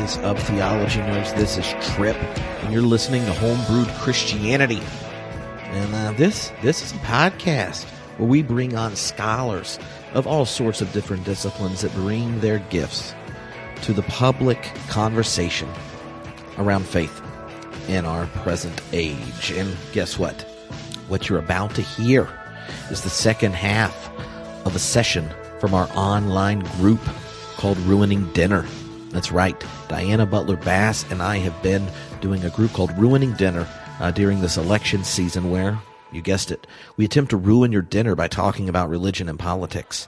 is up, theology nerds? This is Trip, and you're listening to Homebrewed Christianity. And this is a podcast where we bring on scholars of all sorts of different disciplines that bring their gifts to the public conversation around faith in our present age. And guess what? What you're about to hear is the second half of a session from our online group called Ruining Dinner. That's right. Diana Butler Bass and I have been doing a group called Ruining Dinner during this election season where, you guessed it, we attempt to ruin your dinner by talking about religion and politics.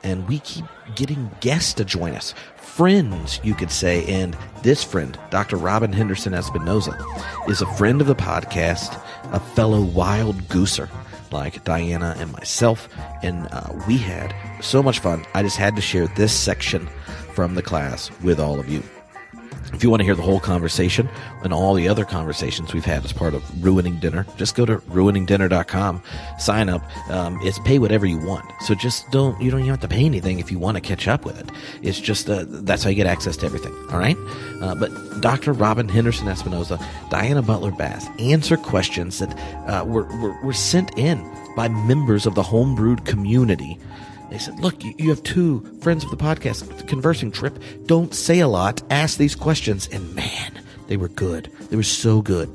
And we keep getting guests to join us. Friends, you could say. And this friend, Dr. Robin Henderson Espinoza, is a friend of the podcast, a fellow wild gooser like Diana and myself. And we had so much fun. I just had to share this section from the class with all of you. If you want to hear the whole conversation and all the other conversations we've had as part of Ruining Dinner, just go to ruiningdinner.com, sign up. It's pay whatever you want. So just you don't even have to pay anything if you want to catch up with it. It's just, that's how you get access to everything. All right. But Dr. Robin Henderson Espinoza, Diana Butler Bass answer questions that were sent in by members of the Homebrewed community. They said, look, you have two friends of the podcast, Conversing Trip. Don't say a lot. Ask these questions. And man, they were good. They were so good.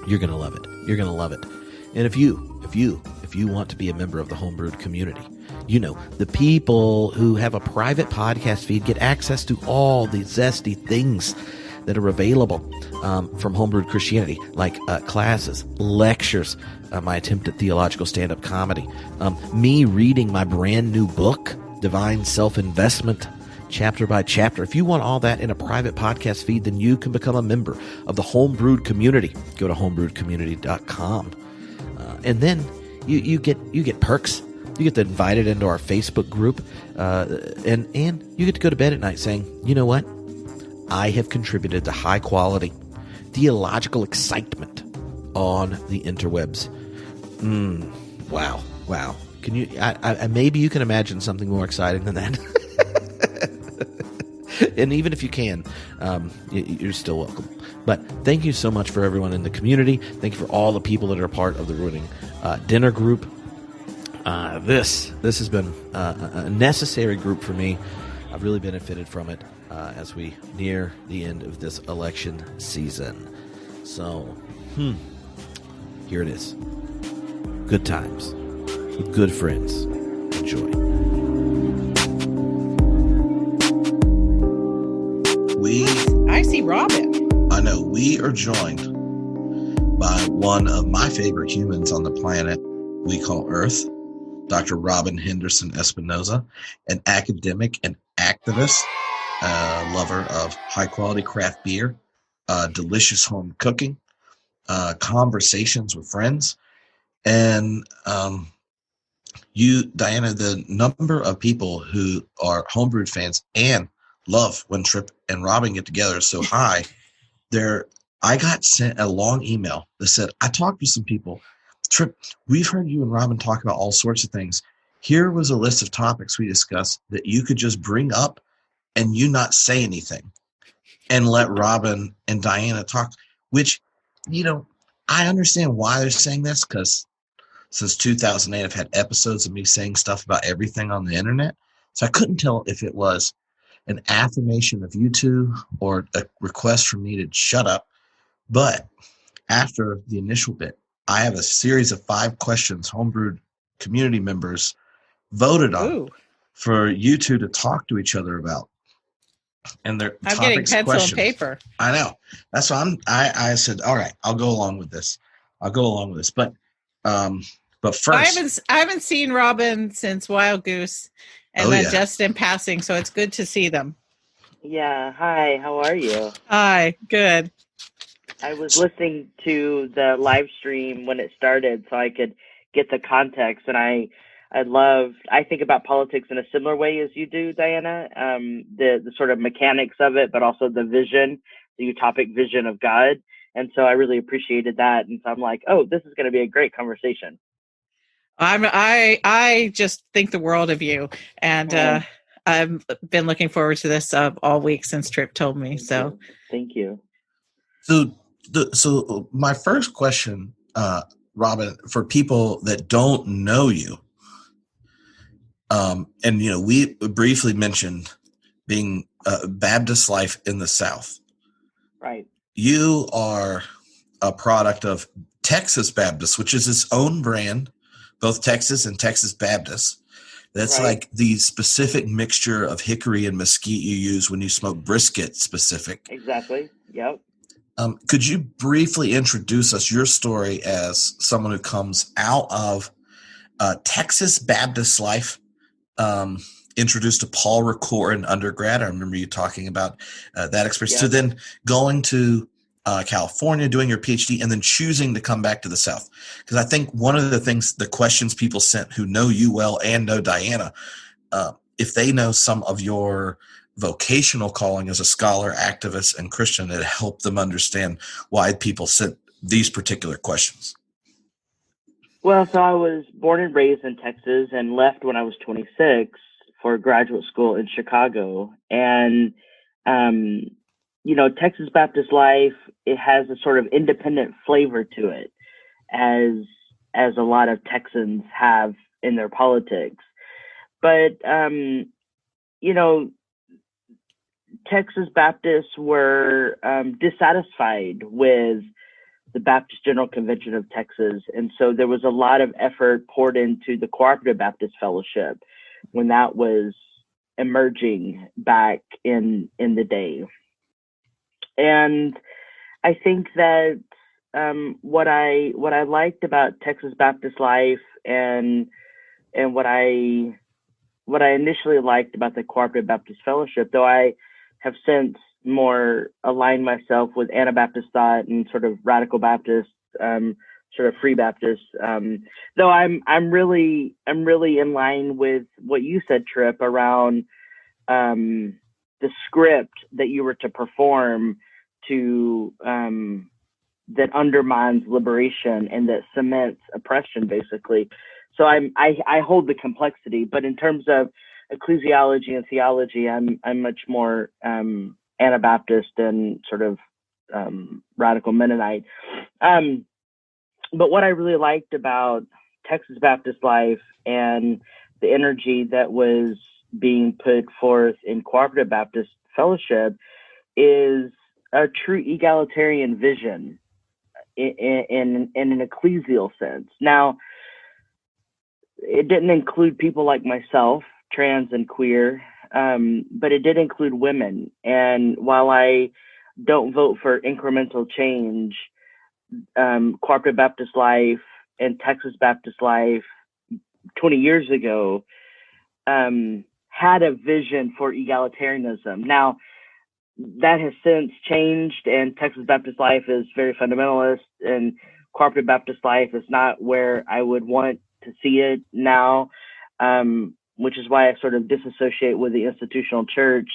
You're going to love it. You're going to love it. And if you want to be a member of the Homebrewed community, you know, the people who have a private podcast feed get access to all the zesty things that are available from Homebrewed Christianity, like classes, lectures, my attempt at theological stand-up comedy, me reading my brand new book, Divine Self-Investment, chapter by chapter. If you want all that in a private podcast feed, then you can become a member of the Homebrewed community. Go to homebrewedcommunity.com. And then you get perks. You get invited into our Facebook group, and you get to go to bed at night saying, you know what? I have contributed to high quality theological excitement on the interwebs. Wow. Can you? Maybe you can imagine something more exciting than that. And even if you can, you're still welcome. But thank you so much for everyone in the community. Thank you for all the people that are a part of the Ruining Dinner group. This has been a necessary group for me. I've really benefited from it as we near the end of this election season. So, here it is. Good times with good friends. Enjoy. I see Robin. I know. We are joined by one of my favorite humans on the planet we call Earth, Dr. Robin Henderson Espinoza, an academic and activist, lover of high-quality craft beer, delicious home cooking, conversations with friends, and you, Diana, the number of people who are Homebrewed fans and love when Trip and Robin get together is so high. I got sent a long email that said, I talked to some people. Trip, we've heard you and Robin talk about all sorts of things. Here was a list of topics we discussed that you could just bring up and you not say anything and let Robin and Diana talk, which, you know, I understand why they're saying this, because since 2008, I've had episodes of me saying stuff about everything on the internet. So I couldn't tell if it was an affirmation of you two or a request from me to shut up. But after the initial bit, I have a series of 5 questions Homebrewed community members voted on for you two to talk to each other about. And they're I'm getting pencil questions. and paper. I know. That's why I said, all right, I'll go along with this. But first, I haven't seen Robin since Wild Goose, and then just in passing, so it's good to see them. Yeah. Hi. How are you? Hi. Good. I was listening to the live stream when it started, so I could get the context. And I think about politics in a similar way as you do, Diana. The sort of mechanics of it, but also the vision, the utopic vision of God. And so I really appreciated that. And so I'm like, oh, this is going to be a great conversation. I just think the world of you, and I've been looking forward to this all week since Trip told me. Thank you. So my first question, Robin, for people that don't know you, and we briefly mentioned being Baptist Life in the South. Right. You are a product of Texas Baptist, which is its own brand, both Texas and Texas Baptist. That's right. Like the specific mixture of hickory and mesquite you use when you smoke brisket specific. Exactly. Yep. Could you briefly introduce us your story as someone who comes out of Texas Baptist Life, introduced to Paul Ricoeur in undergrad? I remember you talking about that experience. Yep. So then going to California, doing your PhD, and then choosing to come back to the South. Because I think one of the questions people sent who know you well and know Diana, if they know some of your vocational calling as a scholar, activist, and Christian, it helped them understand why people sent these particular questions. Well, so I was born and raised in Texas and left when I was 26 for graduate school in Chicago. And, Texas Baptist Life, it has a sort of independent flavor to it, as a lot of Texans have in their politics. But, Texas Baptists were dissatisfied with the Baptist General Convention of Texas. And so there was a lot of effort poured into the Cooperative Baptist Fellowship when that was emerging back in the day. And I think that what I liked about Texas Baptist Life and what I initially liked about the Cooperative Baptist Fellowship, though I have since more aligned myself with Anabaptist thought and sort of radical Baptist, sort of free Baptist. Though I'm really in line with what you said, Trip, around the script that you were to perform to that undermines liberation and that cements oppression, basically. So I hold the complexity, but in terms of ecclesiology and theology, I'm much more Anabaptist and sort of radical Mennonite. But what I really liked about Texas Baptist Life and the energy that was being put forth in Cooperative Baptist Fellowship is a true egalitarian vision in an ecclesial sense. Now, it didn't include people like myself, trans and queer, but it did include women. And while I don't vote for incremental change, Cooperative Baptist Life and Texas Baptist Life 20 years ago had a vision for egalitarianism. Now, that has since changed, and Texas Baptist Life is very fundamentalist, and Cooperative Baptist Life is not where I would want to see it now, which is why I sort of disassociate with the institutional church.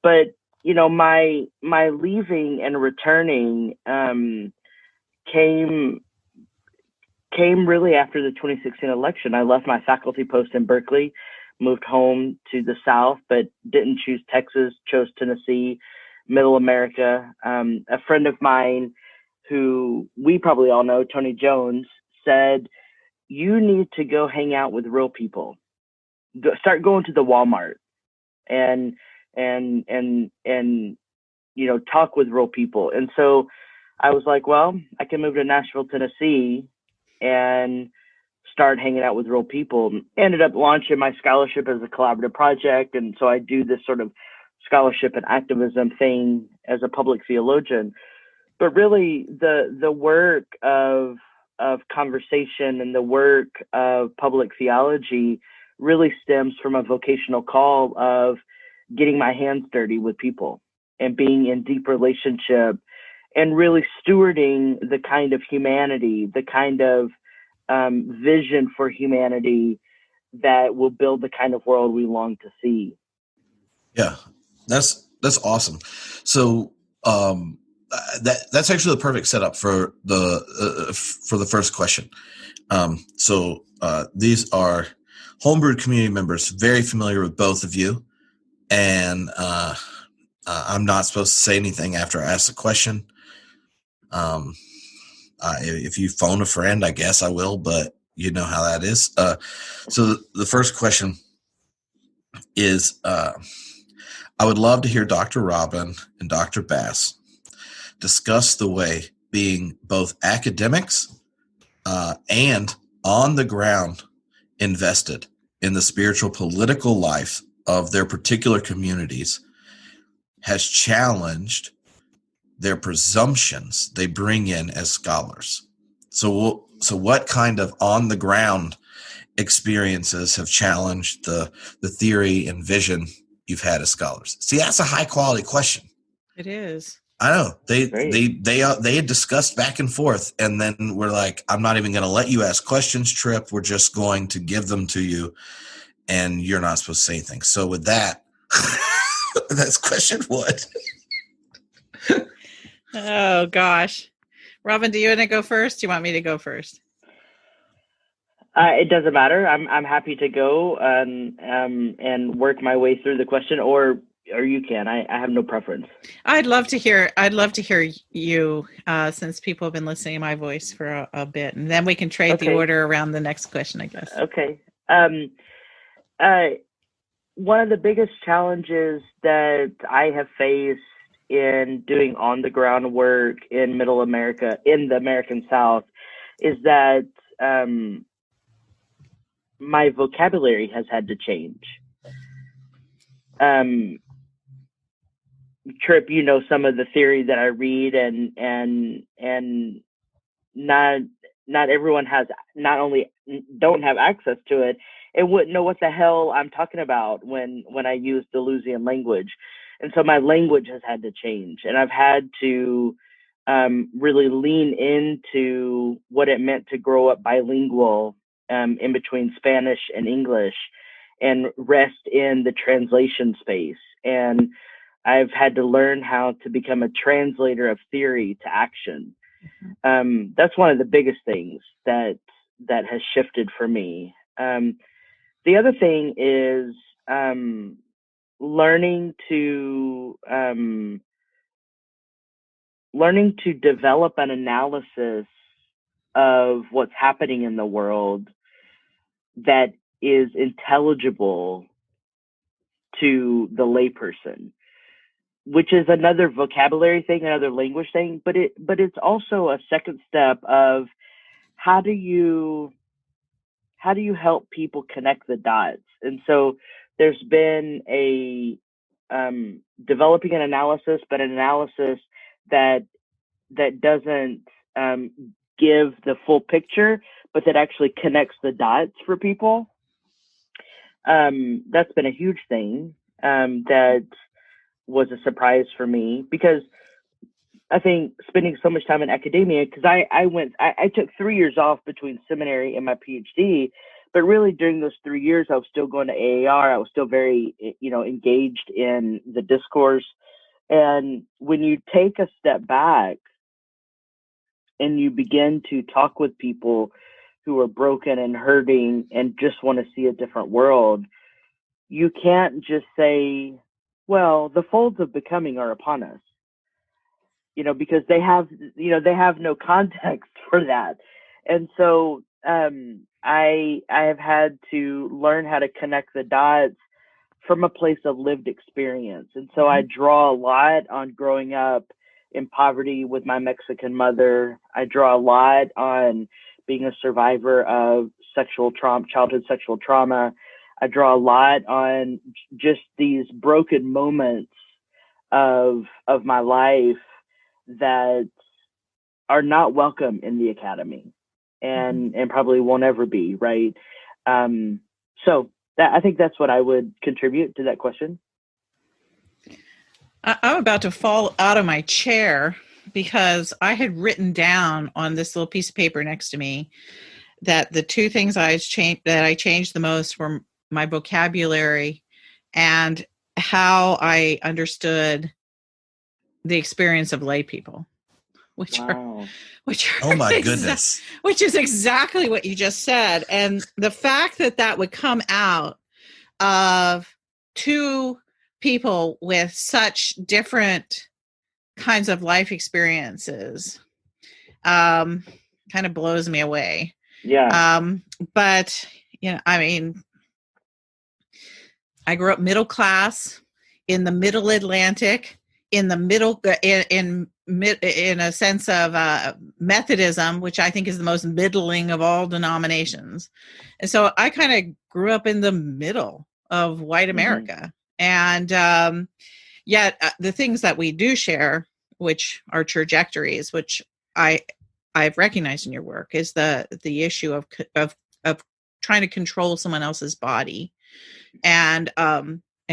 But, my leaving and returning came really after the 2016 election. I left my faculty post in Berkeley, moved home to the South, but didn't choose Texas, chose Tennessee, Middle America. A friend of mine who we probably all know, Tony Jones, said, you need to go hang out with real people. Start going to the Walmart and talk with real people. And so I was like, well, I can move to Nashville, Tennessee and start hanging out with real people. Ended up launching my scholarship as a collaborative project. And so I do this sort of scholarship and activism thing as a public theologian. But really the work of conversation and the work of public theology really stems from a vocational call of getting my hands dirty with people and being in deep relationship and really stewarding the kind of humanity, the kind of vision for humanity that will build the kind of world we long to see. Yeah, that's awesome. So that's actually the perfect setup for the first question. So these are homebrewed community members, very familiar with both of you. and I'm not supposed to say anything after I ask the question. If you phone a friend, I guess I will, but you know how that is. So the first question is, I would love to hear Dr. Robin and Dr. Bass discuss the way being both academics and on the ground invested in the spiritual political life of their particular communities has challenged their presumptions they bring in as scholars. So what kind of on the ground experiences have challenged the theory and vision you've had as scholars? See, that's a high quality question. It is. I know they had discussed back and forth, and then we're like, I'm not even going to let you ask questions, Trip. We're just going to give them to you, and you're not supposed to say anything. So with that, that's question one. Oh gosh, Robin, do you want to go first? Do you want me to go first? It doesn't matter. I'm happy to go and work my way through the question, or you can. I have no preference. I'd love to hear you, since people have been listening to my voice for a bit, and then we can trade the order around the next question, I guess. Okay. One of the biggest challenges that I have faced in doing on the ground work in Middle America, in the American South, is that my vocabulary has had to change. Trip, you know some of the theory that I read, and not everyone has, not only don't have access to it, and wouldn't know what the hell I'm talking about when I use Deleuzian language. And so my language has had to change, and I've had to really lean into what it meant to grow up bilingual in between Spanish and English, and rest in the translation space. And I've had to learn how to become a translator of theory to action. That's one of the biggest things that has shifted for me. The other thing is learning to develop an analysis of what's happening in the world that is intelligible to the layperson, which is another vocabulary thing, another language thing, but it's also a second step of how do you help people connect the dots. And so there's been a developing an analysis, but an analysis that doesn't give the full picture, but that actually connects the dots for people. That's been a huge thing that was a surprise for me, because I think spending so much time in academia, because I took 3 years off between seminary and my PhD, but really during those 3 years, I was still going to AAR. I was still very, engaged in the discourse. And when you take a step back and you begin to talk with people who are broken and hurting and just want to see a different world, you can't just say, well, the folds of becoming are upon us, because they have no context for that. And so I have had to learn how to connect the dots from a place of lived experience. And so I draw a lot on growing up in poverty with my Mexican mother. I draw a lot on being a survivor of childhood sexual trauma. I draw a lot on just these broken moments of my life that are not welcome in the academy, and probably won't ever be, right? So I think that's what I would contribute to that question. I'm about to fall out of my chair because I had written down on this little piece of paper next to me that the two things I changed the most were my vocabulary and how I understood the experience of lay people, which oh my goodness, which is exactly what you just said. And the fact that would come out of two people with such different kinds of life experiences kind of blows me away. Yeah. But I mean, I grew up middle class in the middle Atlantic, in the middle, in a sense of Methodism, which I think is the most middling of all denominations. And so I kind of grew up in the middle of white America. And yet the things that we do share, which are trajectories, which I've recognized in your work, is the issue of trying to control someone else's body, and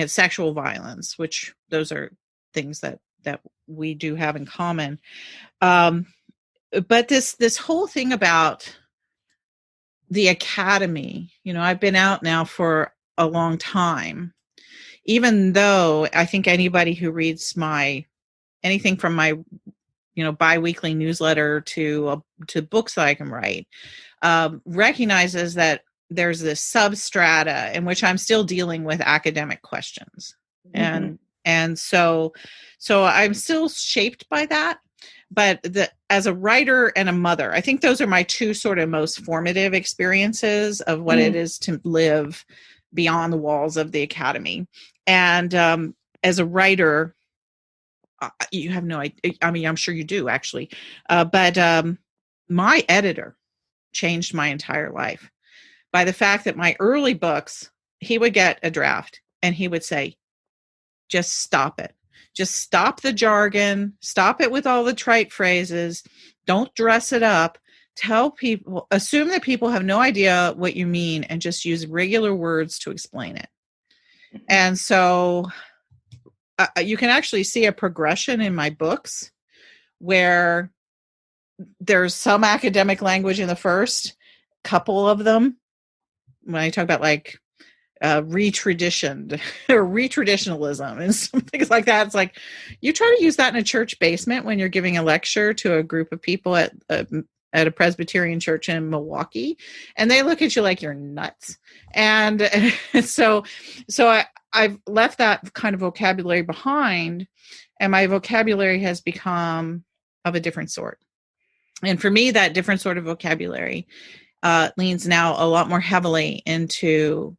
sexual violence, which those are things that we do have in common. But this whole thing about the academy, I've been out now for a long time, even though I think anybody who reads anything from my biweekly newsletter to books that I can write recognizes that there's this substrata in which I'm still dealing with academic questions. And so I'm still shaped by that. But as a writer and a mother, I think those are my two sort of most formative experiences of what it is to live beyond the walls of the academy. And as a writer, you have no idea. I mean, I'm sure you do, actually. But my editor changed my entire life by the fact that my early books, he would get a draft and he would say, just stop it. Just stop the jargon. Stop it with all the trite phrases. Don't dress it up. Tell people, assume that people have no idea what you mean and just use regular words to explain it. And so you can actually see a progression in my books where there's some academic language in the first couple of them. When I talk about like retraditioned or retraditionalism and some things like that, it's like you try to use that in a church basement when you're giving a lecture to a group of people at a Presbyterian church in Milwaukee, and they look at you like you're nuts. And so I've left that kind of vocabulary behind, and my vocabulary has become of a different sort. And for me, that different sort of vocabulary leans now a lot more heavily into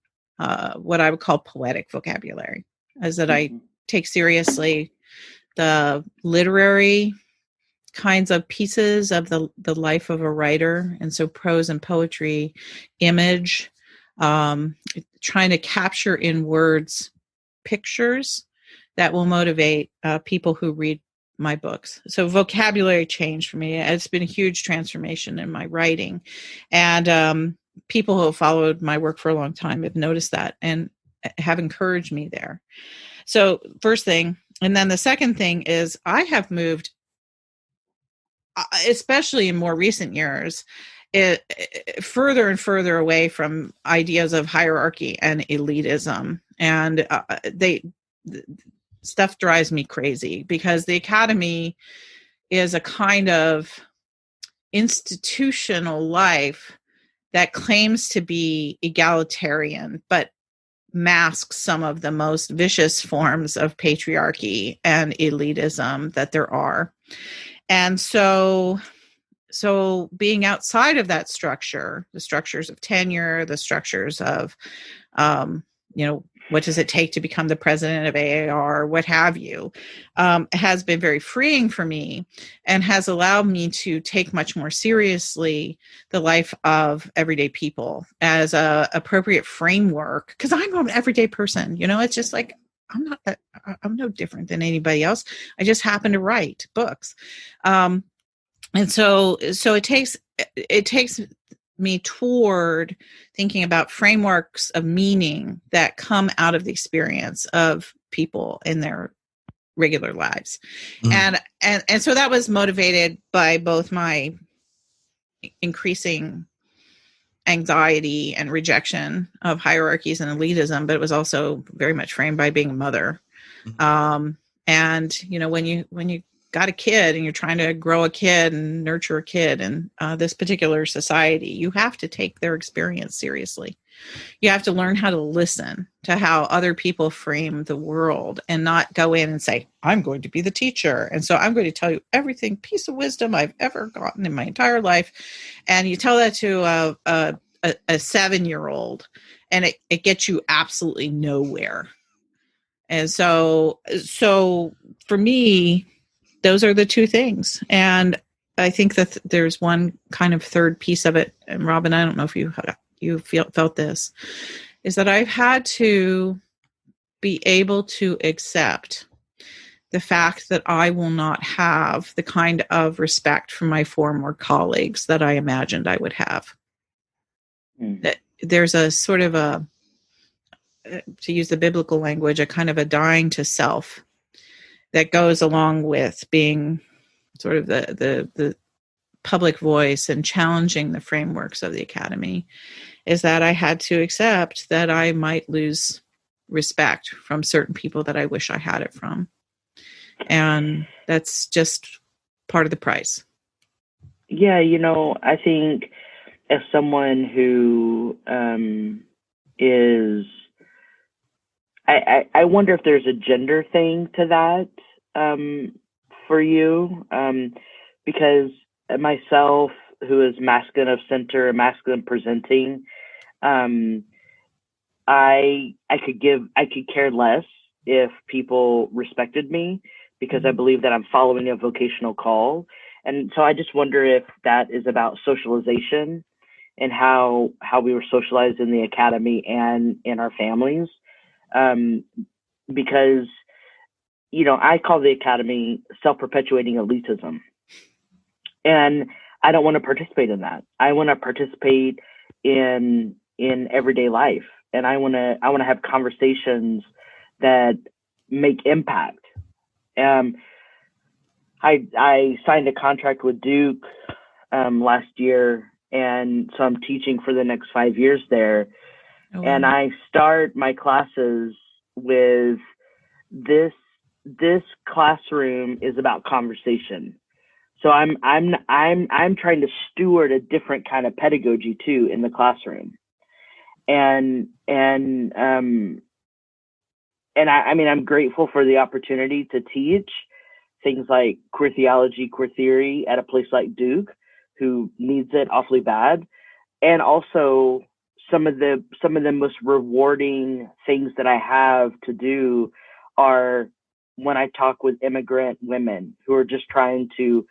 what I would call poetic vocabulary, as that I take seriously the literary kinds of pieces of the life of a writer. And so prose and poetry, image, trying to capture in words pictures that will motivate people who read my books. So vocabulary changed for me. It's been a huge transformation in my writing. And people who have followed my work for a long time have noticed that and have encouraged me there. So first thing. And then the second thing is I have moved, especially in more recent years, further and further away from ideas of hierarchy and elitism. And stuff drives me crazy because the academy is a kind of institutional life that claims to be egalitarian, but masks some of the most vicious forms of patriarchy and elitism that there are. And so being outside of that structure, the structures of tenure, the structures of, what does it take to become the president of AAR, what have you, has been very freeing for me and has allowed me to take much more seriously the life of everyday people as a appropriate framework. Because I'm an everyday person, it's just like, I'm no different than anybody else. I just happen to write books. And so it takes me toward thinking about frameworks of meaning that come out of the experience of people in their regular lives. And so that was motivated by both my increasing anxiety and rejection of hierarchies and elitism, but it was also very much framed by being a mother. And when you got a kid and you're trying to grow a kid and nurture a kid in this particular society, you have to take their experience seriously. You have to learn how to listen to how other people frame the world and not go in and say, I'm going to be the teacher. And so I'm going to tell you everything piece of wisdom I've ever gotten in my entire life. And you tell that to a 7-year-old and it gets you absolutely nowhere. And so for me, those are the two things. And I think that there's one kind of third piece of it. And Robin, I don't know if you felt this, is that I've had to be able to accept the fact that I will not have the kind of respect from my former colleagues that I imagined I would have. That there's a sort of to use the biblical language, a kind of a dying to self that goes along with being sort of the public voice and challenging the frameworks of the academy, is that I had to accept that I might lose respect from certain people that I wish I had it from. And that's just part of the price. Yeah, I think as someone who is, I wonder if there's a gender thing to that for you, because myself, who is masculine of center, masculine presenting, I could care less if people respected me, because I believe that I'm following a vocational call. And so I just wonder if that is about socialization and how we were socialized in the academy and in our families. Because, I call the academy self-perpetuating elitism. And I don't want to participate in that. I want to participate in everyday life. And I want to have conversations that make impact. I signed a contract with Duke last year, and so I'm teaching for the next 5 years there. Oh, wow. And I start my classes with this classroom is about conversation. So I'm trying to steward a different kind of pedagogy too in the classroom. And I'm grateful for the opportunity to teach things like queer theology, queer theory at a place like Duke, who needs it awfully bad. And also some of the most rewarding things that I have to do are when I talk with immigrant women who are just trying to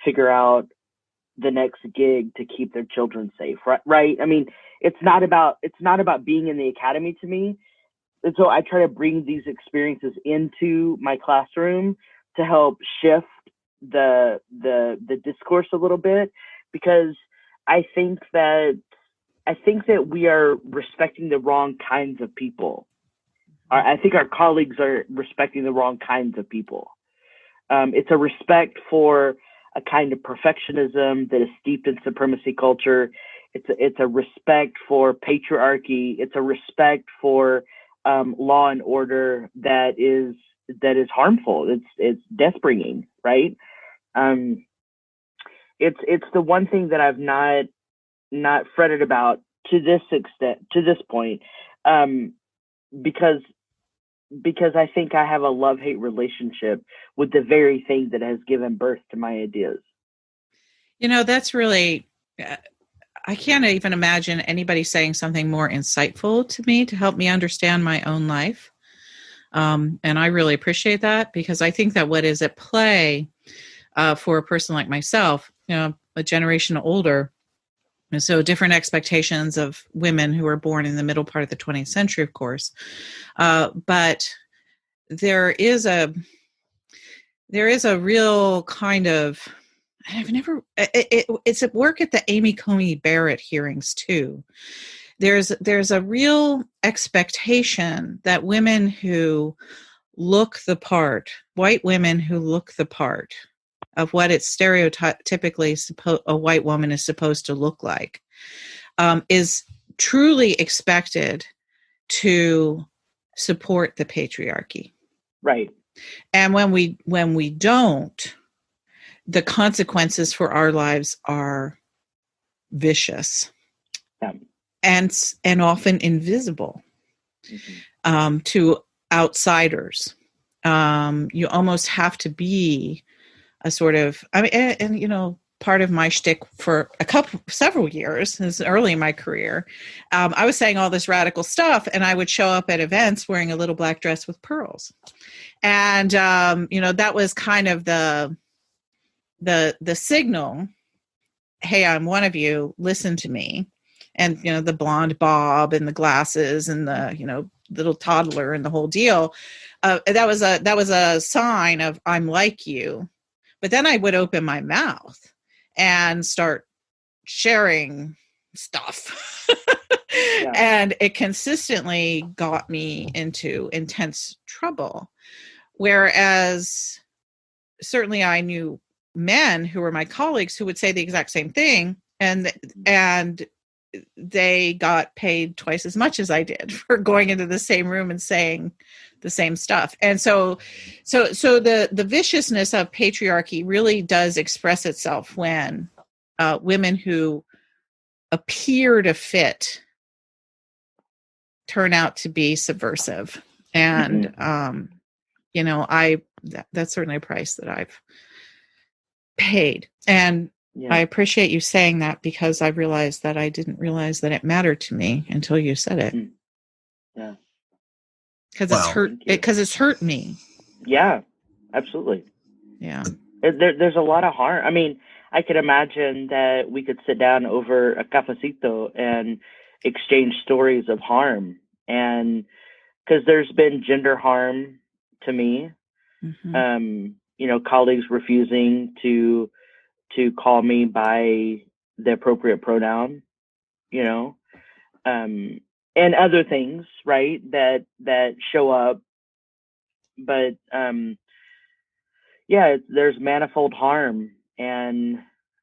figure out the next gig to keep their children safe, right? I mean, it's not about being in the academy to me. And so I try to bring these experiences into my classroom to help shift the discourse a little bit, because I think that we are respecting the wrong kinds of people. I think our colleagues are respecting the wrong kinds of people. It's a respect for a kind of perfectionism that is steeped in supremacy culture. It's a respect for patriarchy. It's a respect for law and order that is harmful. It's death bringing, right? It's the one thing that I've not fretted about to this extent, to this point, because I think I have a love-hate relationship with the very thing that has given birth to my ideas. That's really, I can't even imagine anybody saying something more insightful to me to help me understand my own life. And I really appreciate that, because I think that what is at play for a person like myself, a generation older, and so different expectations of women who were born in the middle part of the 20th century, of course. But there is a real kind of, it's at work at the Amy Coney Barrett hearings too. There's a real expectation that women who look the part, white women who look the part of what it's stereotypically a white woman is supposed to look like, is truly expected to support the patriarchy. Right. And when we don't, the consequences for our lives are vicious, Yeah. and often invisible to outsiders. You almost have to be a sort of, I mean, and you know, part of my shtick for several years, this is early in my career, I was saying all this radical stuff, and I would show up at events wearing a little black dress with pearls, and you know, that was kind of the signal. Hey, I'm one of you. Listen to me. And you know, the blonde bob and the glasses and the, you know, little toddler and the whole deal. That was a sign of I'm like you. But then I would open my mouth and start sharing stuff. Yeah. And it consistently got me into intense trouble. Whereas certainly I knew men who were my colleagues who would say the exact same thing, and they got paid twice as much as I did for going into the same room and saying the same stuff. And so the viciousness of patriarchy really does express itself when women who appear to fit turn out to be subversive. And you know, that's certainly a price that I've paid. And I appreciate you saying that, because I realized that I didn't realize that it mattered to me until you said it. Yeah. Because it's hurt me. Yeah, absolutely. Yeah. There's a lot of harm. I mean, I could imagine that we could sit down over a cafecito and exchange stories of harm. And because there's been gender harm to me, you know, colleagues refusing to call me by the appropriate pronoun, you know, and other things, right, that show up. But yeah, there's manifold harm, and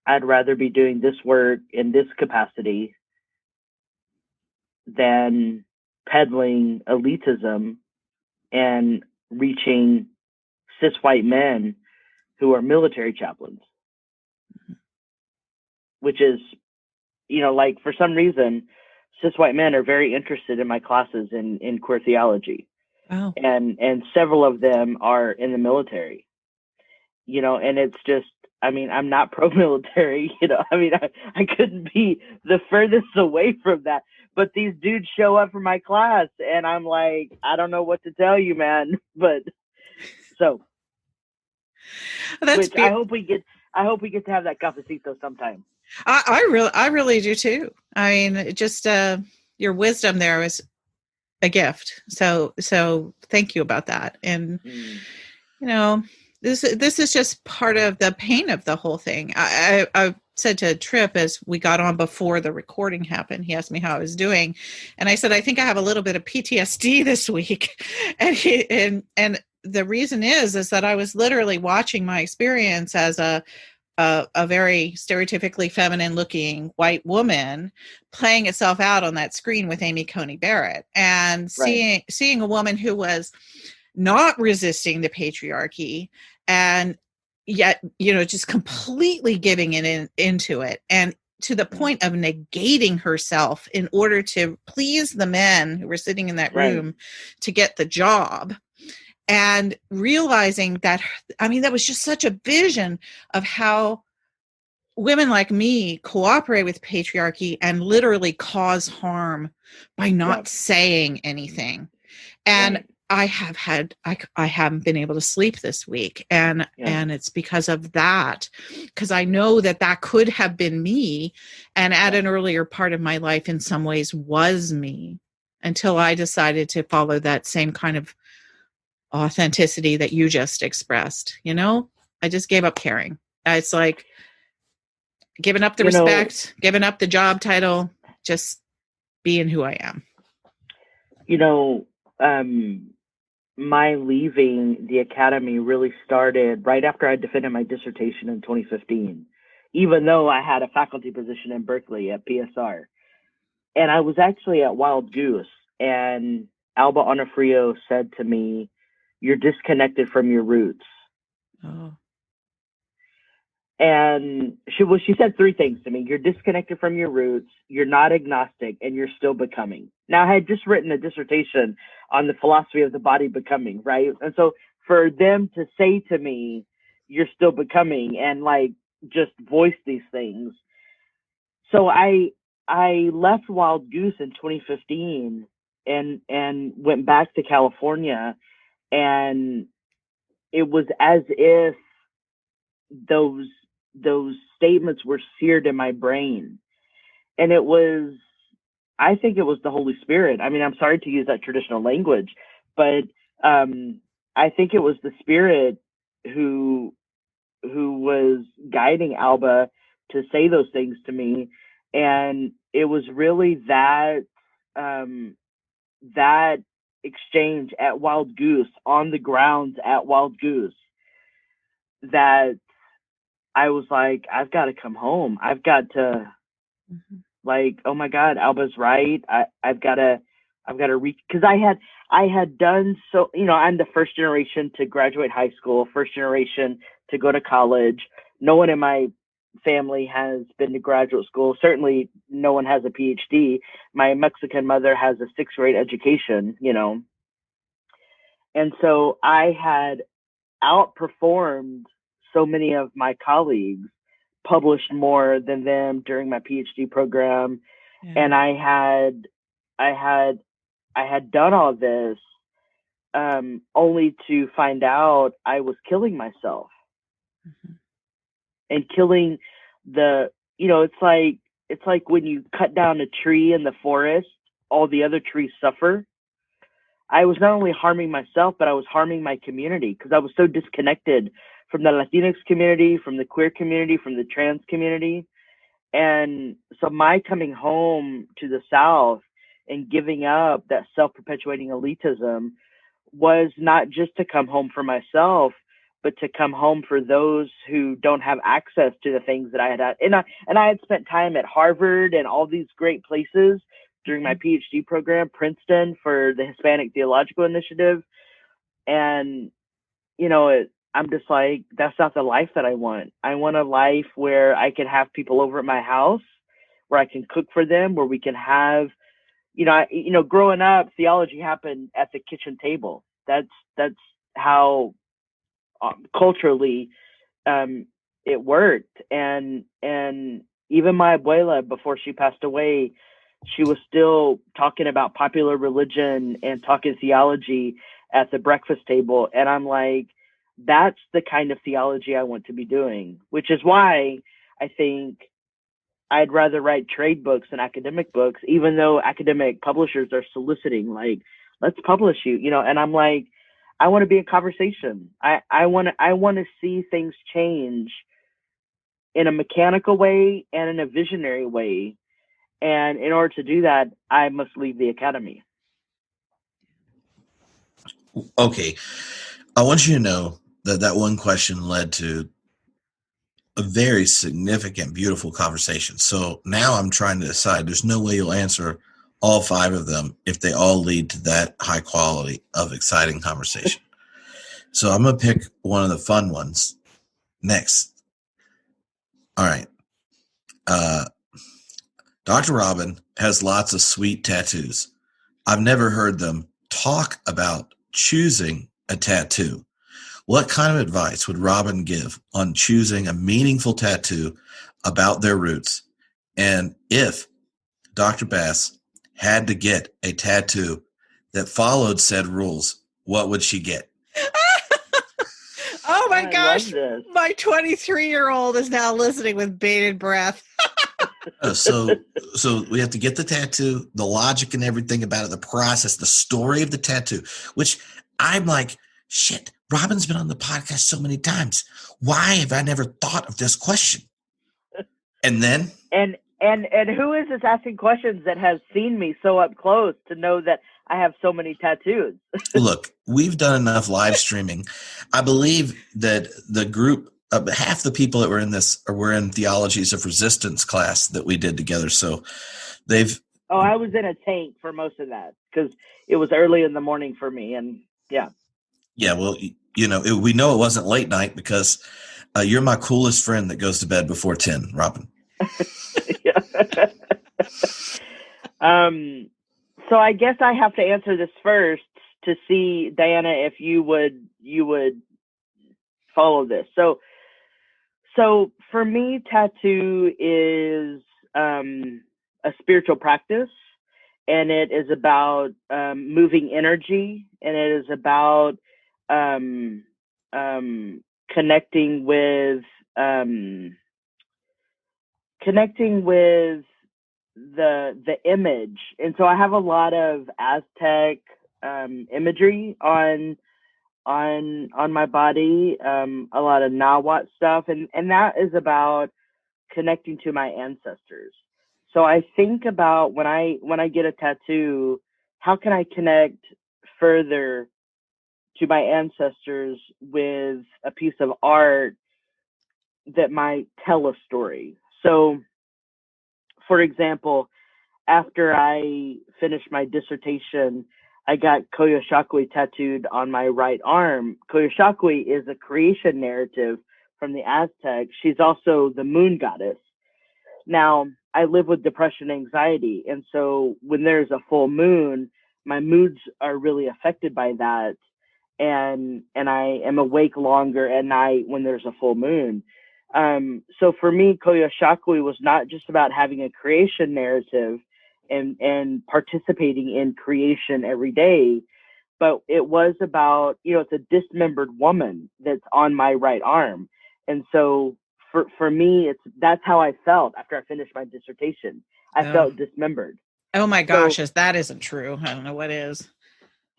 I'd rather be doing this work in this capacity than peddling elitism and reaching cis white men who are military chaplains, which is, you know, like, for some reason, cis white men are very interested in my classes in queer theology. Wow. And several of them are in the military, you know, and it's just, I mean, I'm not pro-military, you know, I mean, I couldn't be the furthest away from that, but these dudes show up for my class and I'm like, I don't know what to tell you, man. But so that's I hope we get to have that cafecito sometime. I really do too. I mean, just your wisdom there was a gift. So thank you about that. And you know, this is just part of the pain of the whole thing. I said to Tripp as we got on before the recording happened, he asked me how I was doing, and I said, I think I have a little bit of PTSD this week, and the reason is that I was literally watching my experience as a very stereotypically feminine looking white woman playing itself out on that screen with Amy Coney Barrett, and seeing a woman who was not resisting the patriarchy and yet, you know, just completely giving it into it, and to the point of negating herself in order to please the men who were sitting in that room to get the job. And realizing that, I mean, that was just such a vision of how women like me cooperate with patriarchy and literally cause harm by not saying anything. And I haven't been able to sleep this week. And it's because of that, because I know that could have been me, and at an earlier part of my life in some ways was me, until I decided to follow that same kind of authenticity that you just expressed. You know, I just gave up caring. It's like giving up the respect, giving up the job title, just being who I am. You know, my leaving the academy really started right after I defended my dissertation in 2015, even though I had a faculty position in Berkeley at PSR. And I was actually at Wild Goose, and Alba Onofrio said to me, "You're disconnected from your roots." Oh. And she said three things to me. You're disconnected from your roots, you're not agnostic, and you're still becoming. Now, I had just written a dissertation on the philosophy of the body becoming, right? And so for them to say to me, you're still becoming, and like just voice these things. So I left Wild Goose in 2015 and went back to California, and it was as if those statements were seared in my brain. And I think it was the Holy Spirit. I mean, I'm sorry to use that traditional language, but I think it was the Spirit who was guiding Alba to say those things to me. And it was really that exchange at Wild Goose, on the grounds at Wild Goose, that I was like, I've got to come home. I've got to, like, oh my God, Alba's right. I've got to reach, because I had done so, I'm the first generation to graduate high school, first generation to go to college. No one in my family has been to graduate school. Certainly no one has a PhD. My Mexican mother has a sixth grade education, And so I had outperformed so many of my colleagues, published more than them during my PhD program. Yeah. And I had done all this only to find out I was killing myself. And killing it's like when you cut down a tree in the forest, all the other trees suffer. I was not only harming myself, but I was harming my community, because I was so disconnected from the Latinx community, from the queer community, from the trans community. And so my coming home to the South and giving up that self-perpetuating elitism was not just to come home for myself, but to come home for those who don't have access to the things that I had. And I had spent time at Harvard and all these great places during my PhD program, Princeton for the Hispanic Theological Initiative. And, I'm just like, that's not the life that I want. I want a life where I can have people over at my house, where I can cook for them, where we can have, growing up, theology happened at the kitchen table. That's how culturally it worked. And even my abuela, before she passed away, she was still talking about popular religion and talking theology at the breakfast table. And I'm like, that's the kind of theology I want to be doing, which is why I think I'd rather write trade books than academic books, even though academic publishers are soliciting, like, let's publish you, and I'm like, I want to be in conversation. I want to see things change in a mechanical way and in a visionary way. And in order to do that, I must leave the academy. Okay. I want you to know that one question led to a very significant, beautiful conversation. So now I'm trying to decide, there's no way you'll answer all five of them if they all lead to that high quality of exciting conversation. So I'm going to pick one of the fun ones next. All right. Dr. Robin has lots of sweet tattoos. I've never heard them talk about choosing a tattoo. What kind of advice would Robin give on choosing a meaningful tattoo about their roots? And if Dr. Bass had to get a tattoo that followed said rules, what would she get? Oh my gosh. My 23-year-old is now listening with bated breath. So we have to get the tattoo, the logic and everything about it, the process, the story of the tattoo, which I'm like, shit, Robin's been on the podcast so many times. Why have I never thought of this question? And then? And who is this asking questions that has seen me so up close to know that I have so many tattoos? Look, we've done enough live streaming. I believe that the group, half the people that were in this were in Theologies of Resistance class that we did together. So they've. Oh, I was in a tank for most of that because it was early in the morning for me. And yeah. Yeah, well, we know it wasn't late night because You're my coolest friend that goes to bed before 10, Robin. Yeah. So I guess I have to answer this first to see, Diana, if you would follow this. So for me, tattoo is a spiritual practice, and it is about moving energy, and it is about connecting with the image. And so I have a lot of Aztec imagery on my body, a lot of Nahuatl stuff, and that is about connecting to my ancestors. So I think about when I get a tattoo, how can I connect further to my ancestors with a piece of art that might tell a story. So, for example, after I finished my dissertation, I got Coyolxauhqui tattooed on my right arm. Coyolxauhqui is a creation narrative from the Aztecs. She's also the moon goddess. Now, I live with depression and anxiety, and so when there's a full moon, my moods are really affected by that, and I am awake longer at night when there's a full moon. So for me, Coyolxauhqui was not just about having a creation narrative and participating in creation every day, but it was about, it's a dismembered woman that's on my right arm. And so for me, that's how I felt after I finished my dissertation. I felt dismembered. Oh my gosh, if that isn't true, I don't know what is.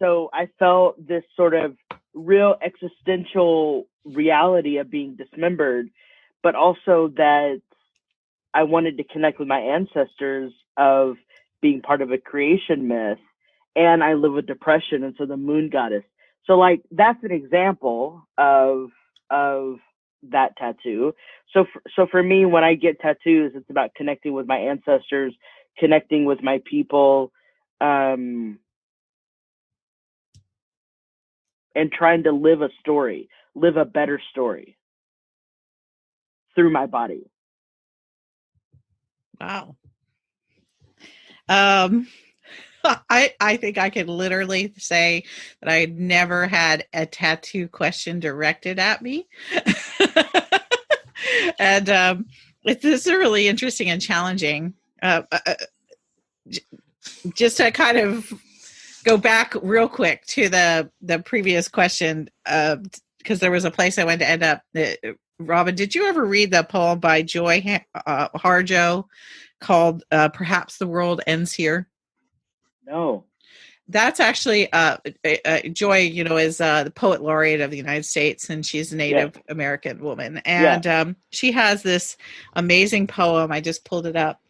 So I felt this sort of real existential reality of being dismembered, but also that I wanted to connect with my ancestors of being part of a creation myth. And I live with depression, and so the moon goddess. So like that's an example of that tattoo. So for me, when I get tattoos, it's about connecting with my ancestors, connecting with my people, and trying to live a better story through my body. Wow. I think I could literally say that I never had a tattoo question directed at me. And this is really interesting and challenging. Just to kind of go back real quick to the previous question, because there was a place I wanted to end up. Robin, did you ever read the poem by Joy Harjo called Perhaps the World Ends Here? No. That's actually Joy, is the poet laureate of the United States, and she's a Native American woman. And she has this amazing poem. I just pulled it up.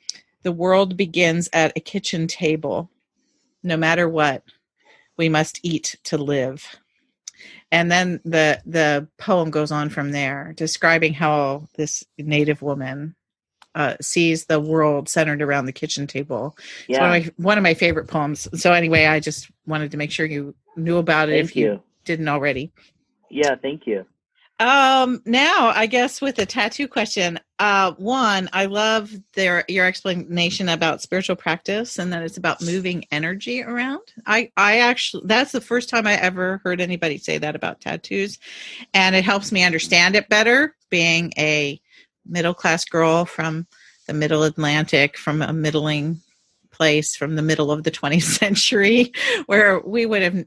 The world begins at a kitchen table. No matter what, we must eat to live. And then the poem goes on from there, describing how this Native woman sees the world centered around the kitchen table. Yeah. It's one of my favorite poems. So anyway, I just wanted to make sure you knew about it if you didn't already. Yeah, thank you. Now, I guess with the tattoo question, one, I love your explanation about spiritual practice and that it's about moving energy around. I actually, that's the first time I ever heard anybody say that about tattoos, and it helps me understand it better, being a middle-class girl from the middle Atlantic, from a middling place from the middle of the 20th century, where we would have,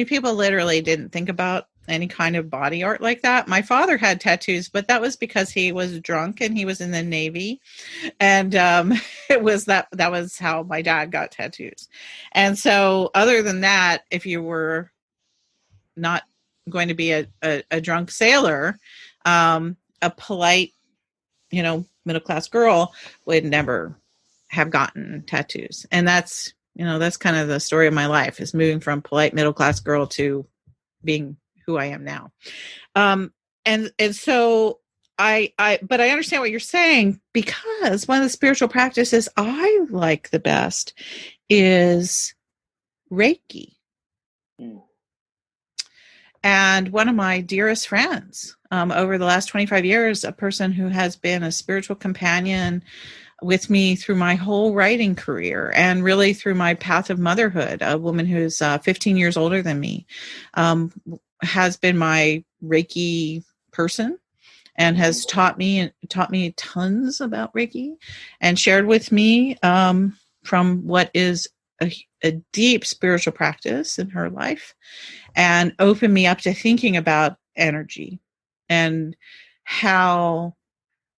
people literally didn't think about any kind of body art like that. My father had tattoos, but that was because he was drunk and he was in the Navy. And it was that was how my dad got tattoos. And so other than that, if you were not going to be a drunk sailor, a polite, middle-class girl would never have gotten tattoos. And that's kind of the story of my life, is moving from polite middle-class girl to being who I am now. And so but I understand what you're saying, because one of the spiritual practices I like the best is Reiki. And one of my dearest friends over the last 25 years, a person who has been a spiritual companion with me through my whole writing career and really through my path of motherhood, a woman who's 15 years older than me, has been my Reiki person and has taught me tons about Reiki and shared with me from what is a deep spiritual practice in her life, and opened me up to thinking about energy and how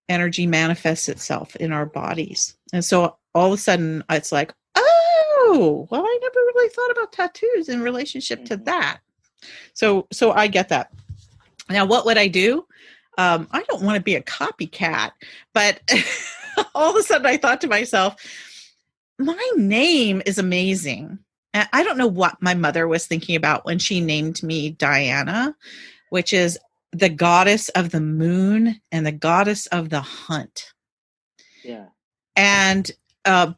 energy manifests itself in our bodies. And so all of a sudden it's like, oh, well, I never really thought about tattoos in relationship to that. So I get that. Now, what would I do? I don't want to be a copycat, but all of a sudden I thought to myself, my name is amazing. And I don't know what my mother was thinking about when she named me Diana, which is the goddess of the moon and the goddess of the hunt. Yeah. And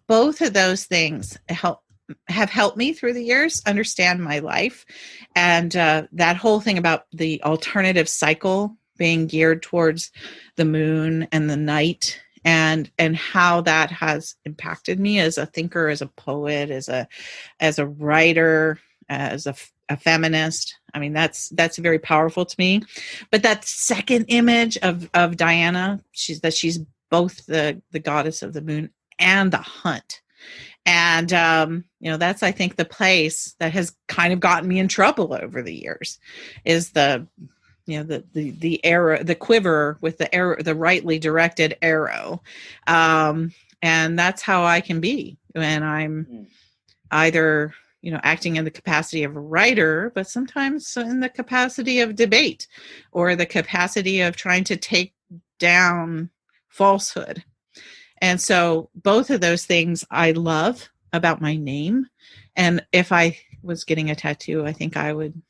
both of those things have helped me through the years understand my life. And that whole thing about the alternative cycle being geared towards the moon and the night, and how that has impacted me as a thinker, as a poet, as a writer, as a feminist. I mean, that's very powerful to me. But that second image of Diana, she's both the goddess of the moon and the hunt. And, that's, I think, the place that has kind of gotten me in trouble over the years is the arrow, the quiver with the arrow, the rightly directed arrow. And that's how I can be when I'm either, acting in the capacity of a writer, but sometimes in the capacity of debate or the capacity of trying to take down falsehood. And so both of those things I love about my name. And if I was getting a tattoo, I think I would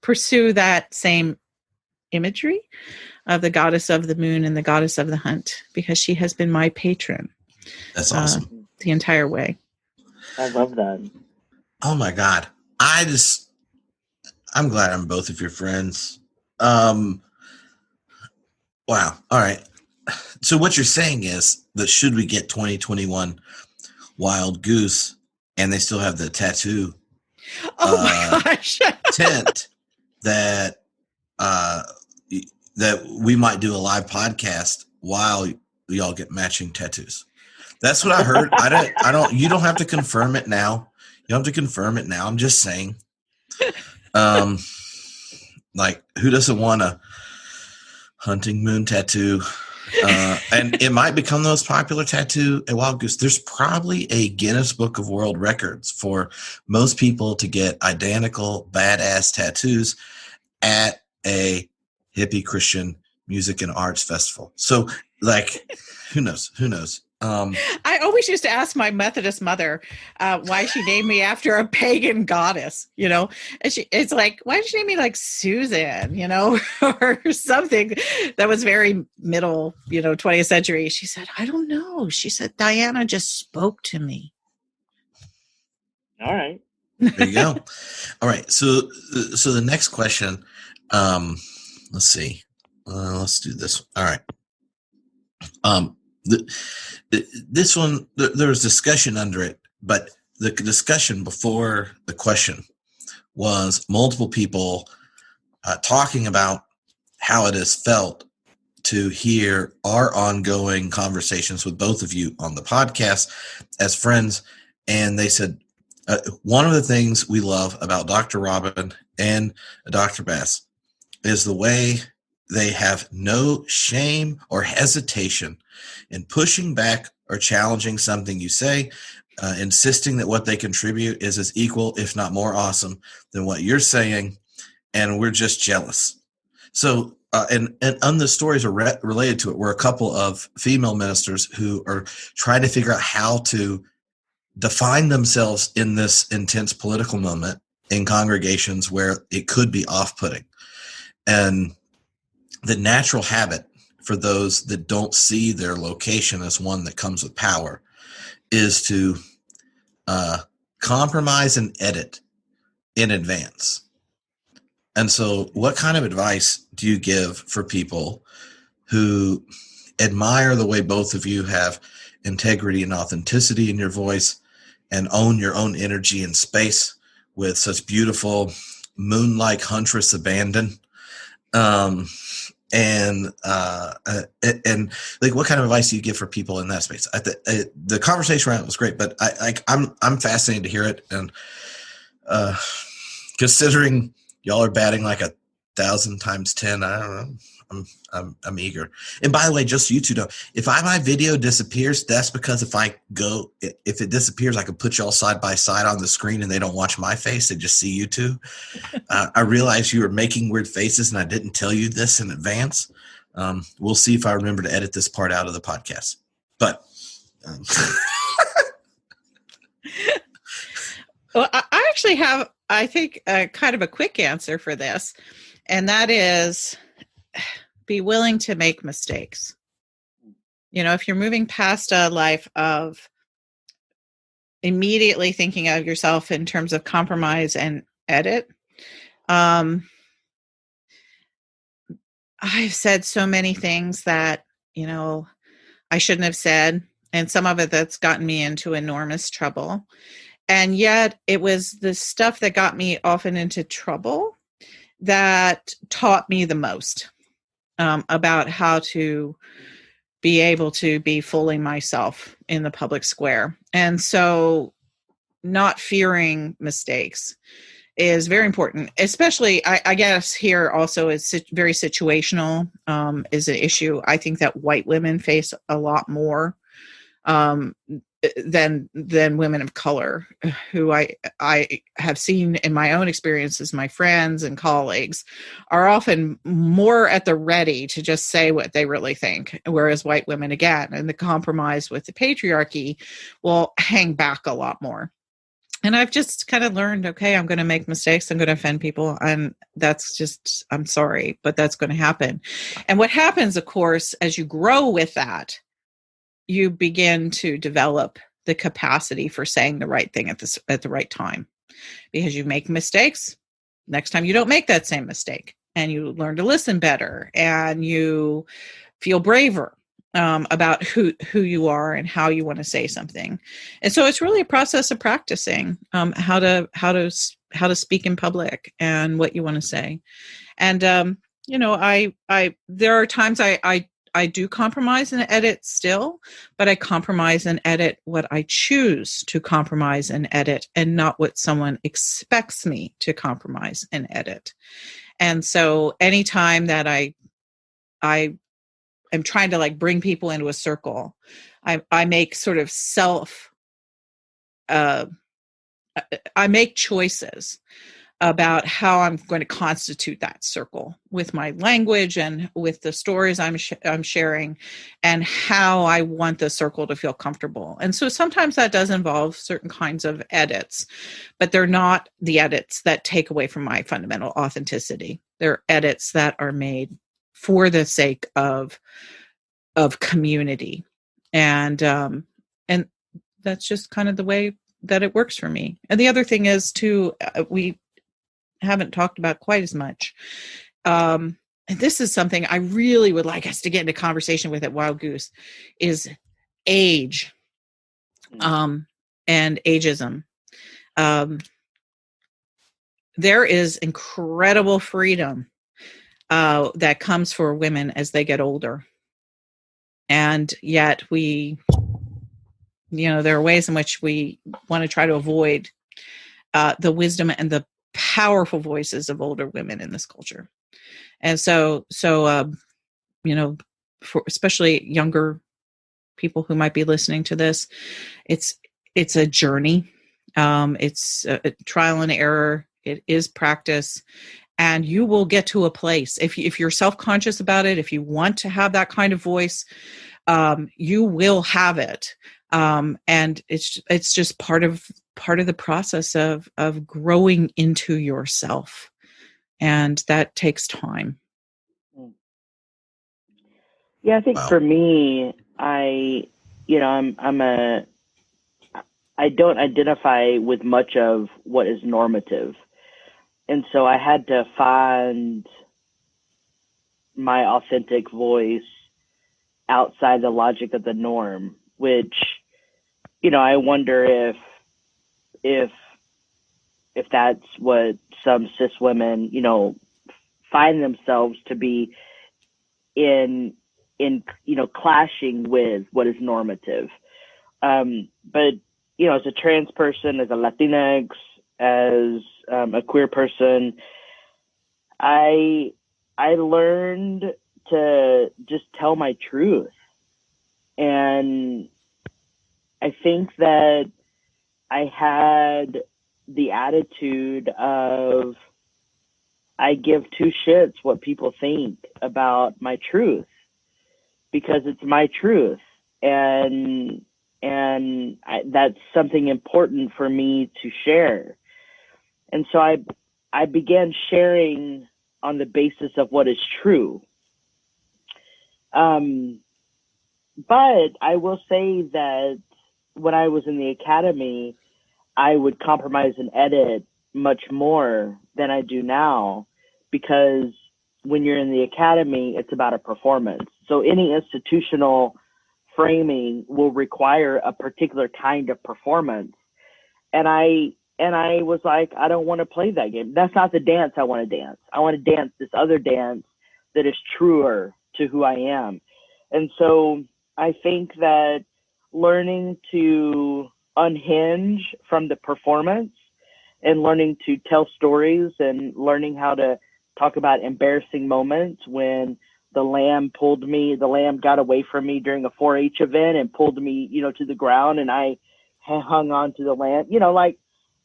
pursue that same imagery of the goddess of the moon and the goddess of the hunt, because she has been my patron. That's awesome. The entire way. I love that. Oh my God. I'm glad I'm both of your friends. Wow. All right. So what you're saying is that should we get 2021 Wild Goose and they still have the tattoo my gosh. tent, that we might do a live podcast while y'all get matching tattoos. That's what I heard. You don't have to confirm it now. You don't have to confirm it now. I'm just saying. Like, who doesn't want a hunting moon tattoo? And it might become the most popular tattoo at Wild Goose. There's probably a Guinness Book of World Records for most people to get identical badass tattoos at a hippie Christian music and arts festival. So, like, who knows? I always used to ask my Methodist mother why she named me after a pagan goddess, and it's like, why did she name me like Susan, or something that was very middle, 20th century. She said, I don't know. She said, Diana just spoke to me. All right. There you go. All right. So the next question, let's see. Let's do this. All right. This one, there was discussion under it, but the discussion before the question was multiple people talking about how it has felt to hear our ongoing conversations with both of you on the podcast as friends. And they said, one of the things we love about Dr. Robin and Dr. Bass is the way they have no shame or hesitation in pushing back or challenging something you say, insisting that what they contribute is as equal, if not more awesome than what you're saying, and we're just jealous. So, and on the stories are related to it, were a couple of female ministers who are trying to figure out how to define themselves in this intense political moment in congregations where it could be off-putting. And the natural habit for those that don't see their location as one that comes with power is to compromise and edit in advance. And so what kind of advice do you give for people who admire the way both of you have integrity and authenticity in your voice and own your own energy and space with such beautiful moon-like huntress abandon? And like, what kind of advice do you give for people in that space? The conversation around it was great, but I'm fascinated to hear it. And considering y'all are batting like 1,000 times 10, I don't know. I'm eager. And by the way, just so you two know, if my video disappears, that's because if it disappears, I can put y'all side by side on the screen and they don't watch my face. They just see you two. I realized you were making weird faces and I didn't tell you this in advance. We'll see if I remember to edit this part out of the podcast. But well, I actually have, I think, kind of a quick answer for this. And that is, be willing to make mistakes. If you're moving past a life of immediately thinking of yourself in terms of compromise and edit, I've said so many things that, I shouldn't have said, and some of it that's gotten me into enormous trouble. And yet it was the stuff that got me often into trouble that taught me the most. About how to be able to be fully myself in the public square. And so not fearing mistakes is very important, especially, I guess here also is very situational, is an issue I think that white women face a lot more than women of color, who I have seen in my own experiences. My friends and colleagues are often more at the ready to just say what they really think, whereas white women, again, and the compromise with the patriarchy, will hang back a lot more. And I've just kind of learned, okay, I'm going to make mistakes. I'm going to offend people. And that's just, I'm sorry, but that's going to happen. And what happens, of course, as you grow with that, you begin to develop the capacity for saying the right thing at the right time, because you make mistakes. Next time you don't make that same mistake, and you learn to listen better, and you feel braver about who you are and how you want to say something. And so it's really a process of practicing how to speak in public and what you want to say. And there are times I do compromise and edit still, but I compromise and edit what I choose to compromise and edit, and not what someone expects me to compromise and edit. And so anytime that I am trying to bring people into a circle, I make sort of I make choices about how I'm going to constitute that circle with my language and with the stories I'm sharing, and how I want the circle to feel comfortable. And so sometimes that does involve certain kinds of edits, but they're not the edits that take away from my fundamental authenticity. They're edits that are made for the sake of community. And that's just kind of the way that it works for me. And the other thing is too, we haven't talked about quite as much. And this is something I really would like us to get into conversation with at Wild Goose, is age, and ageism. There is incredible freedom that comes for women as they get older. And yet there are ways in which we want to try to avoid the wisdom and the powerful voices of older women in this culture. And so for especially younger people who might be listening to this, it's a journey. It's a trial and error. It is practice. And you will get to a place, if you're self-conscious about it, if you want to have that kind of voice, you will have it. And it's just part of the process of growing into yourself. And that takes time. Yeah, I think for me, I don't identify with much of what is normative. And so I had to find my authentic voice outside the logic of the norm, which, I wonder if that's what some cis women, find themselves to be in clashing with what is normative. But as a trans person, as a Latinx, as a queer person, I learned to just tell my truth. And I think that I had the attitude of, I give two shits what people think about my truth, because it's my truth. And that's something important for me to share. And so I began sharing on the basis of what is true. But I will say that when I was in the academy, I would compromise and edit much more than I do now, because when you're in the academy, it's about a performance. So any institutional framing will require a particular kind of performance. And I was like, I don't want to play that game. That's not the dance I want to dance. I want to dance this other dance that is truer to who I am. And so I think that learning to unhinge from the performance and learning to tell stories and learning how to talk about embarrassing moments when the lamb got away from me during a 4-H event and pulled me, to the ground, and I hung on to the lamb, like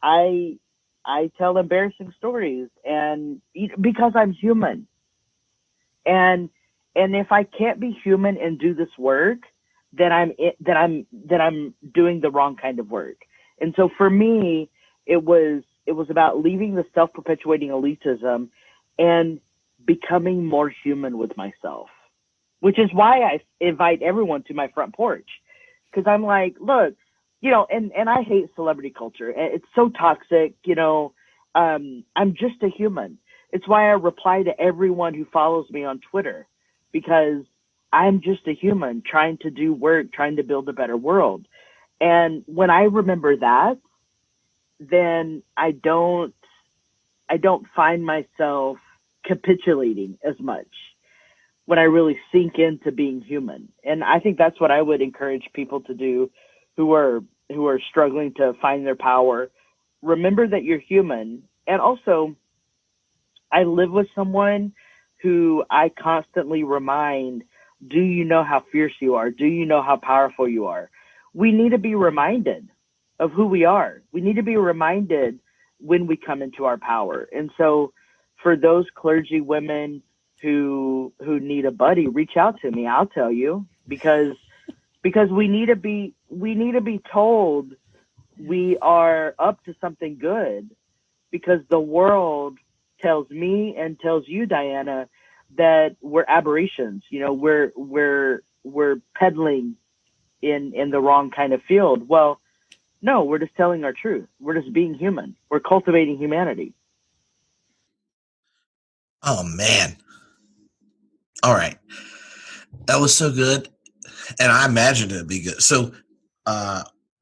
I tell embarrassing stories, and because I'm human, and if I can't be human and do this work, then I'm doing the wrong kind of work. And so for me, it was about leaving the self-perpetuating elitism and becoming more human with myself, which is why I invite everyone to my front porch. Because I'm like, look, and I hate celebrity culture. It's so toxic, I'm just a human. It's why I reply to everyone who follows me on Twitter, because I'm just a human trying to do work, trying to build a better world. And when I remember that, then I don't find myself capitulating as much when I really sink into being human. And I think that's what I would encourage people to do who are struggling to find their power. Remember that you're human. And also, I live with someone who I constantly remind, do you know how fierce you are? Do you know how powerful you are? We need to be reminded of who we are. We need to be reminded when we come into our power. And so for those clergy women who need a buddy, reach out to me. I'll tell you, because we need to be told we are up to something good, because the world tells me and tells you, Diana, that we're aberrations. We're peddling in the wrong kind of field. Well, no, we're just telling our truth. We're just being human. We're cultivating humanity. Oh, man. All right. That was so good. And I imagined it'd be good. So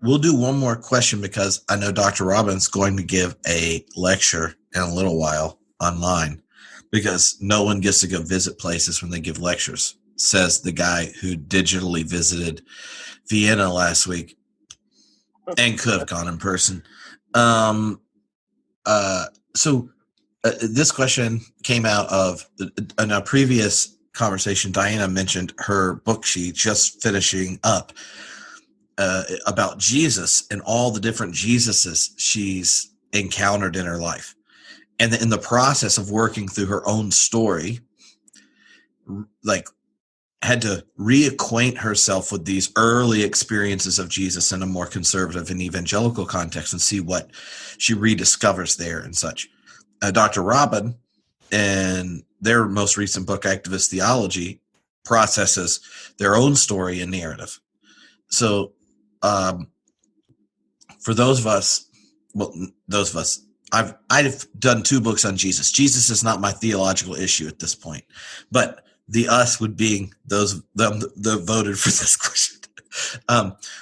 we'll do one more question, because I know Dr. Robin's going to give a lecture in a little while online, because no one gets to go visit places when they give lectures, says the guy who digitally visited Vienna last week and could have gone in person. So this question came out of in a previous conversation. Diana mentioned her book she's just finishing up about Jesus and all the different Jesuses she's encountered in her life. And in the process of working through her own story, like, had to reacquaint herself with these early experiences of Jesus in a more conservative and evangelical context, and see what she rediscovers there and such. Dr. Robin, in their most recent book, Activist Theology, processes their own story and narrative. So for those of us, I've done 2 books on Jesus. Jesus is not my theological issue at this point, but the us would being those that voted for this question.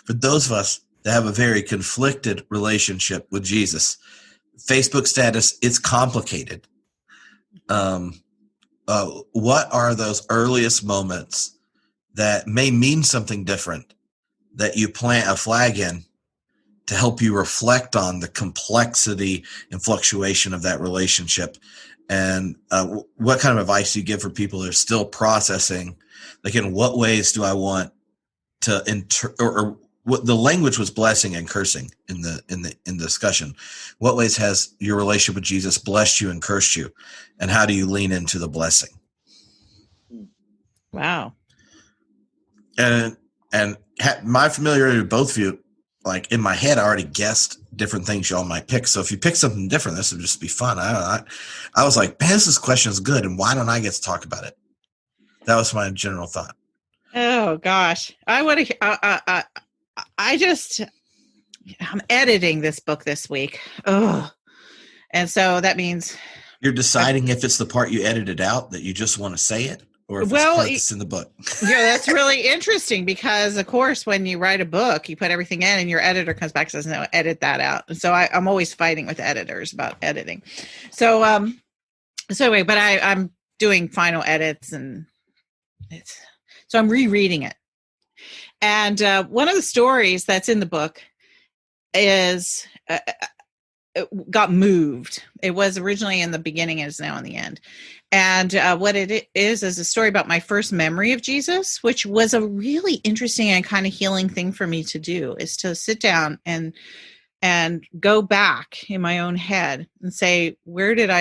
For those of us that have a very conflicted relationship with Jesus, Facebook status, it's complicated. What are those earliest moments that may mean something different that you plant a flag in to help you reflect on the complexity and fluctuation of that relationship? And what kind of advice do you give for people that are still processing, like, in what ways do I want to or what the language was blessing and cursing in the discussion. What ways has your relationship with Jesus blessed you and cursed you? And how do you lean into the blessing? Wow. And my familiarity with both of you, like, in my head, I already guessed different things y'all might pick. So if you pick something different, this would just be fun. I was like, man, this question is good, and why don't I get to talk about it? That was my general thought. Oh gosh, I'm editing this book this week. Oh, and so that means you're deciding if it's the part you edited out that you just want to say it, or if it's part that's in the book. Yeah, that's really interesting because, of course, when you write a book, you put everything in, and your editor comes back and says, "No, edit that out." And so I'm always fighting with editors about editing. So anyway, but I'm doing final edits, and so I'm rereading it. And one of the stories that's in the book is got moved. It was originally in the beginning and is now in the end. And what it is a story about my first memory of Jesus, which was a really interesting and kind of healing thing for me to do, is to sit down and go back in my own head and say, what do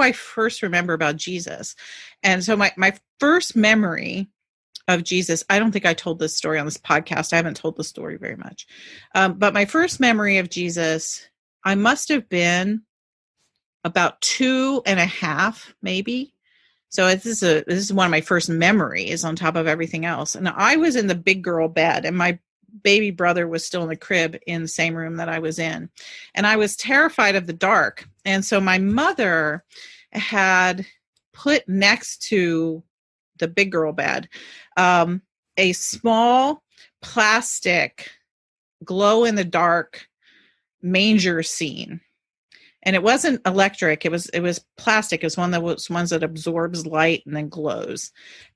I first remember about Jesus? And so my first memory of Jesus, I don't think I told this story on this podcast. I haven't told the story very much. But my first memory of Jesus, I must have been about 2.5, maybe. So this is one of my first memories on top of everything else. And I was in the big girl bed, and my baby brother was still in the crib in the same room that I was in. And I was terrified of the dark. And so my mother had put next to the big girl bed a small plastic glow in the dark manger scene. And it wasn't electric. It was plastic. It was one that absorbs light and then glows.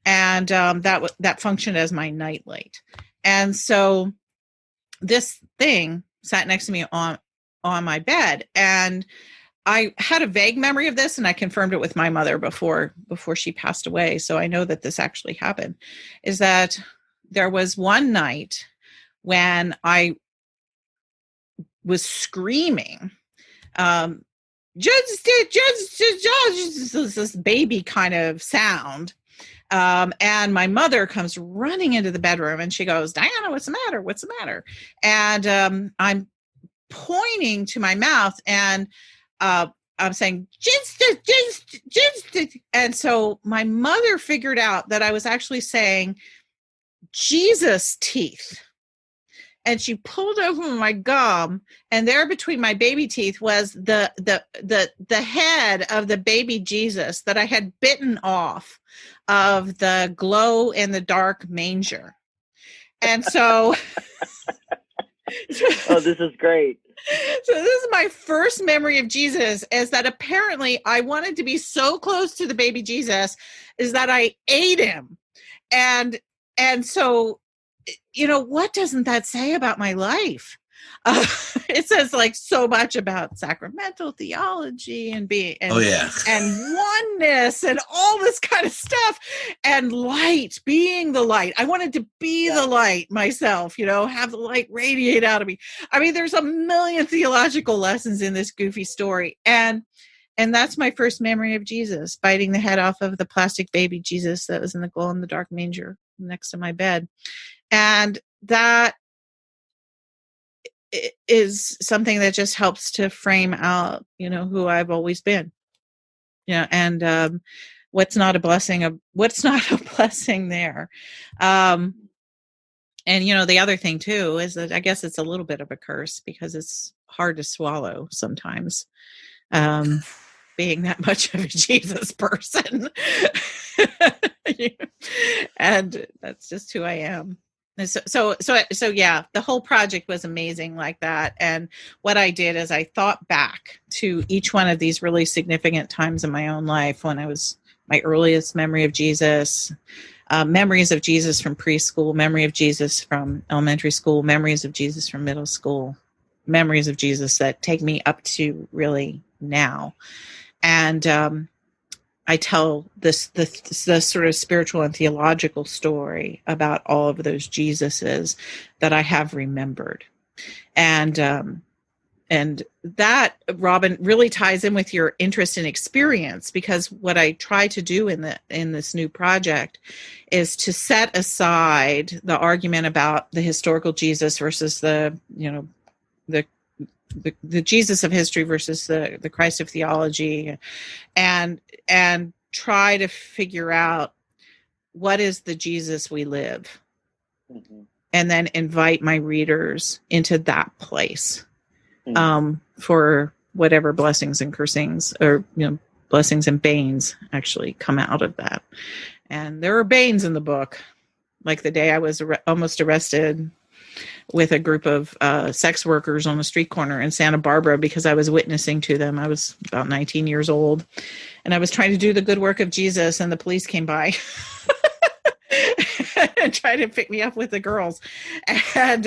And that functioned as my nightlight. And so this thing sat next to me on my bed, and I had a vague memory of this, and I confirmed it with my mother before she passed away. So I know that this actually happened. Is that there was one night when I was screaming, just this baby kind of sound. And my mother comes running into the bedroom, and she goes, "Diana, what's the matter? What's the matter?" And I'm pointing to my mouth, and I'm saying, just. And so my mother figured out that I was actually saying Jesus teeth. And she pulled over my gum, and there between my baby teeth was the head of the baby Jesus that I had bitten off of the glow in the dark manger. And so oh, this is great. So this is my first memory of Jesus, is that apparently I wanted to be so close to the baby Jesus is that I ate him. And so, what doesn't that say about my life? It says like so much about sacramental theology and being and oneness and all this kind of stuff, and light, being the light. I wanted to be the light myself, have the light radiate out of me. I mean, there's a million theological lessons in this goofy story. And that's my first memory of Jesus, biting the head off of the plastic baby Jesus that was in the glow in the dark manger next to my bed. And that is something that just helps to frame out, who I've always been. And what's not a blessing there. And the other thing too is that I guess it's a little bit of a curse, because it's hard to swallow sometimes, being that much of a Jesus person. And that's just who I am. And so yeah, the whole project was amazing like that. And what I did is I thought back to each one of these really significant times in my own life when I was my earliest memory of Jesus, memories of Jesus from preschool, memory of Jesus from elementary school, memories of Jesus from middle school, memories of Jesus that take me up to really now. And I tell the sort of spiritual and theological story about all of those Jesuses that I have remembered. And that, Robin, really ties in with your interest and experience, because what I try to do in this new project is to set aside the argument about the historical Jesus versus the Jesus of history versus the Christ of theology, and try to figure out what is the Jesus we live, and then invite my readers into that place, for whatever blessings and cursings, or blessings and banes actually come out of that. And there are banes in the book, like the day I was almost arrested with a group of sex workers on a street corner in Santa Barbara because I was witnessing to them. I was about 19 years old, and I was trying to do the good work of Jesus, and the police came by and tried to pick me up with the girls. And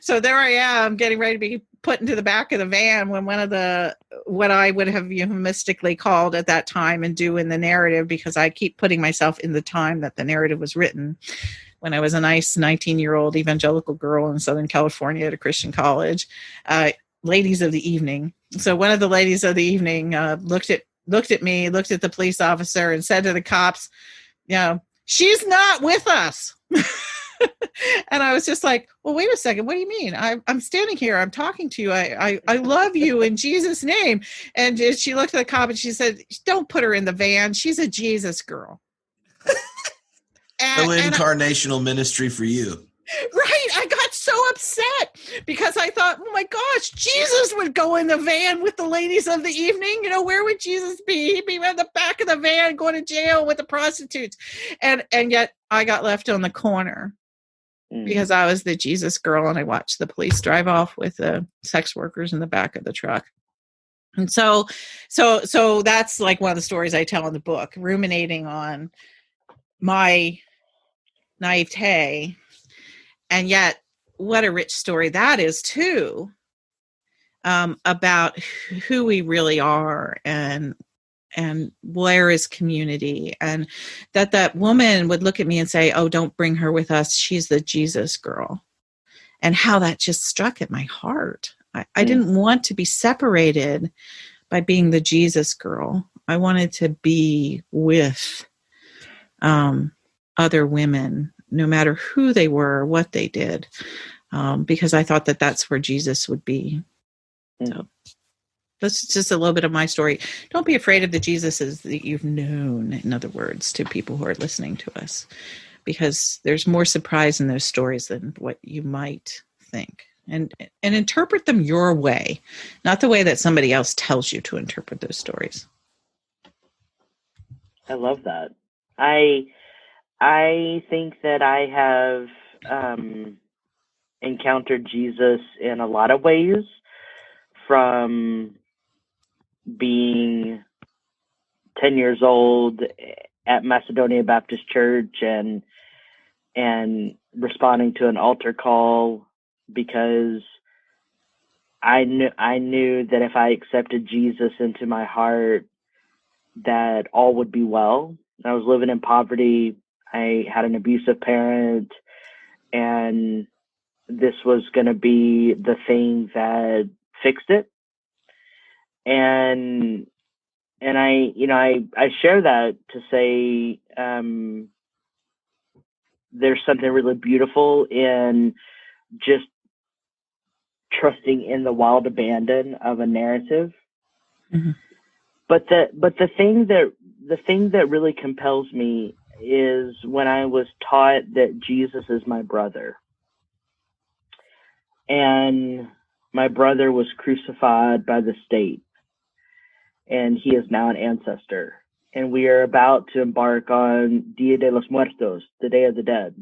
so there I am, getting ready to be put into the back of the van when one of what I would have euphemistically called at that time and do in the narrative, because I keep putting myself in the time that the narrative was written, when I was a nice 19-year-old evangelical girl in Southern California at a Christian college, ladies of the evening. So one of the ladies of the evening looked at me, looked at the police officer, and said to the cops, "She's not with us." And I was just like, well, wait a second. What do you mean? I'm standing here. I'm talking to you. I love you in Jesus' name. And she looked at the cop and she said, "Don't put her in the van. She's a Jesus girl." No incarnational ministry for you. Right. I got so upset because I thought, oh my gosh, Jesus would go in the van with the ladies of the evening. Where would Jesus be? He'd be in the back of the van going to jail with the prostitutes. And yet I got left on the corner because I was the Jesus girl, and I watched the police drive off with the sex workers in the back of the truck. And so that's like one of the stories I tell in the book, ruminating on my naivete. And yet what a rich story that is too, about who we really are, and where is community, and that woman would look at me and say, "Oh, don't bring her with us. She's the Jesus girl." And how that just struck at my heart. I didn't want to be separated by being the Jesus girl. I wanted to be with other women, no matter who they were or what they did, because I thought that that's where Jesus would be. So that's just a little bit of my story. Don't be afraid of the Jesuses that you've known, in other words, to people who are listening to us, because there's more surprise in those stories than what you might think. And interpret them your way, not the way that somebody else tells you to interpret those stories. I love that. I think that I have encountered Jesus in a lot of ways, from being 10 years old at Macedonia Baptist Church and responding to an altar call because I knew that if I accepted Jesus into my heart, that all would be well. I was living in poverty. I had an abusive parent, and this was going to be the thing that fixed it. And I share that to say there's something really beautiful in just trusting in the wild abandon of a narrative. Mm-hmm. But the thing that really compels me is when I was taught that Jesus is my brother. And my brother was crucified by the state, and he is now an ancestor. And we are about to embark on Dia de los Muertos, the Day of the Dead,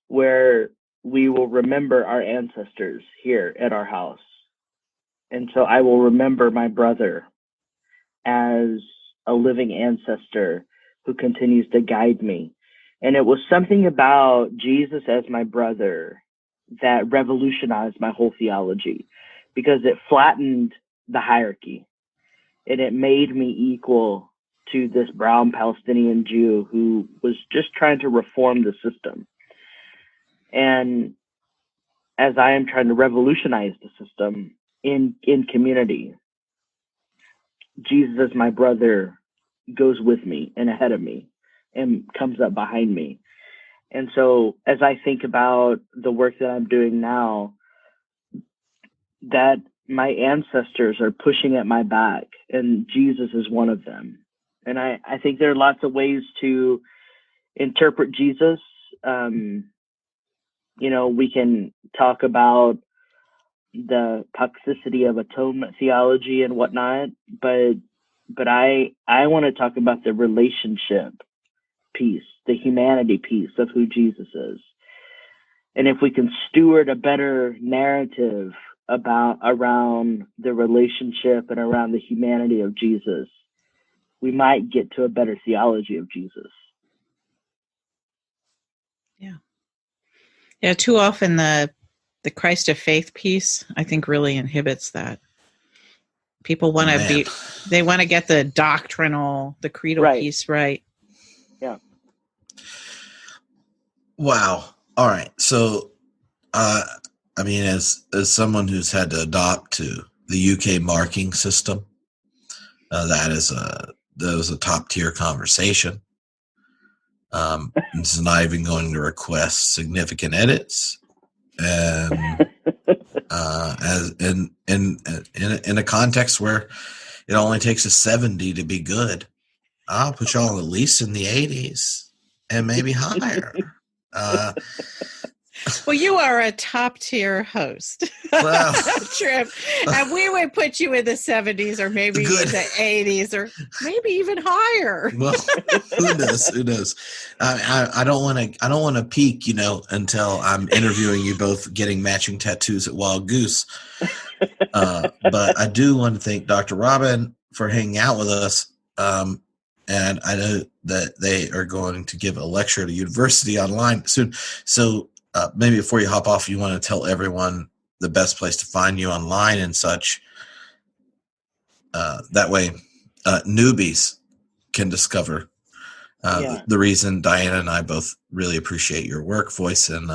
where we will remember our ancestors here at our house. And so I will remember my brother as a living ancestor who continues to guide me. And it was something about Jesus as my brother that revolutionized my whole theology, because it flattened the hierarchy and it made me equal to this brown Palestinian Jew who was just trying to reform the system. And as I am trying to revolutionize the system in community, Jesus as my brother goes with me and ahead of me and comes up behind me. And so as I think about the work that I'm doing now, that my ancestors are pushing at my back, and Jesus is one of them. And I think there are lots of ways to interpret Jesus. We can talk about the toxicity of atonement theology and whatnot, but I want to talk about the relationship piece, the humanity piece of who Jesus is. And if we can steward a better narrative around the relationship and around the humanity of Jesus, we might get to a better theology of Jesus. Yeah, too often the Christ of faith piece, I think, really inhibits that. People want to they want to get the doctrinal, the creedal piece right. Yeah. Wow. All right. So, as someone who's had to adopt to the UK marking system, that was a top tier conversation. It's not even going to request significant edits, and as in a context where it only takes a 70 to be good, I'll put y'all at least in the 80s and maybe higher. Well, you are a top tier host, well, Trip, and we would put you in the 70s or maybe in the 80s or maybe even higher. Well, who knows? I don't want to peak, until I'm interviewing you both getting matching tattoos at Wild Goose. But I do want to thank Dr. Robin for hanging out with us. And I know that they are going to give a lecture at a university online soon. So maybe before you hop off, you want to tell everyone the best place to find you online and such. That way, newbies can discover the reason Diana and I both really appreciate your work, voice, and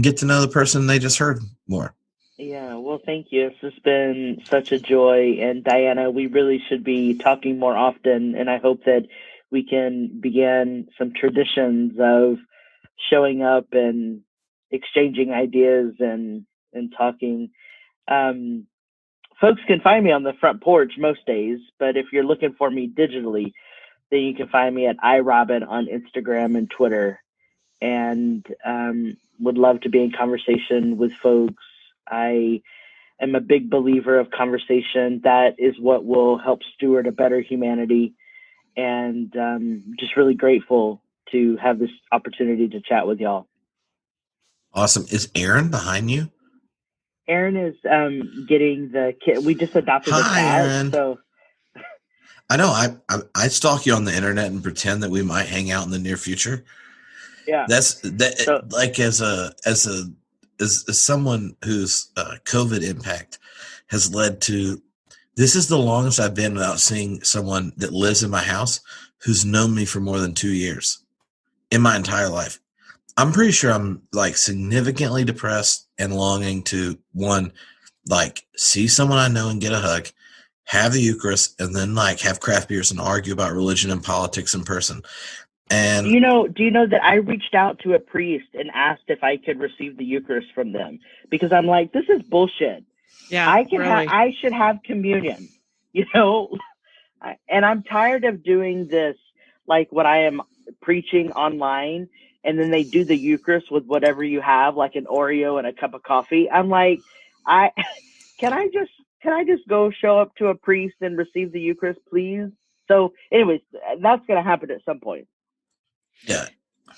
get to know the person they just heard more. Yeah, well, thank you. It's just been such a joy. And Diana, we really should be talking more often. And I hope that we can begin some traditions of showing up and exchanging ideas and talking. Folks can find me on the front porch most days, but if you're looking for me digitally, then you can find me at iRobin on Instagram and Twitter, and would love to be in conversation with folks. I am a big believer of conversation. That is what will help steward a better humanity, and just really grateful to have this opportunity to chat with y'all. Awesome. Is Aaron behind you? Aaron is getting the kid. We just adopted a cat. Aaron. So I know I stalk you on the internet and pretend that we might hang out in the near future. Yeah. So, like as someone whose COVID impact has led to, this is the longest I've been without seeing someone that lives in my house who's known me for more than 2 years in my entire life. I'm pretty sure I'm like significantly depressed and longing to, one, like see someone I know and get a hug, have the Eucharist, and then like have craft beers and argue about religion and politics in person. And do you know that I reached out to a priest and asked if I could receive the Eucharist from them, because I'm like, this is bullshit. Yeah, I should have communion, and I'm tired of doing this, like what I am preaching online, and then they do the Eucharist with whatever you have, like an Oreo and a cup of coffee. I'm like, can I just go show up to a priest and receive the Eucharist, please? So anyways, that's going to happen at some point. Yeah.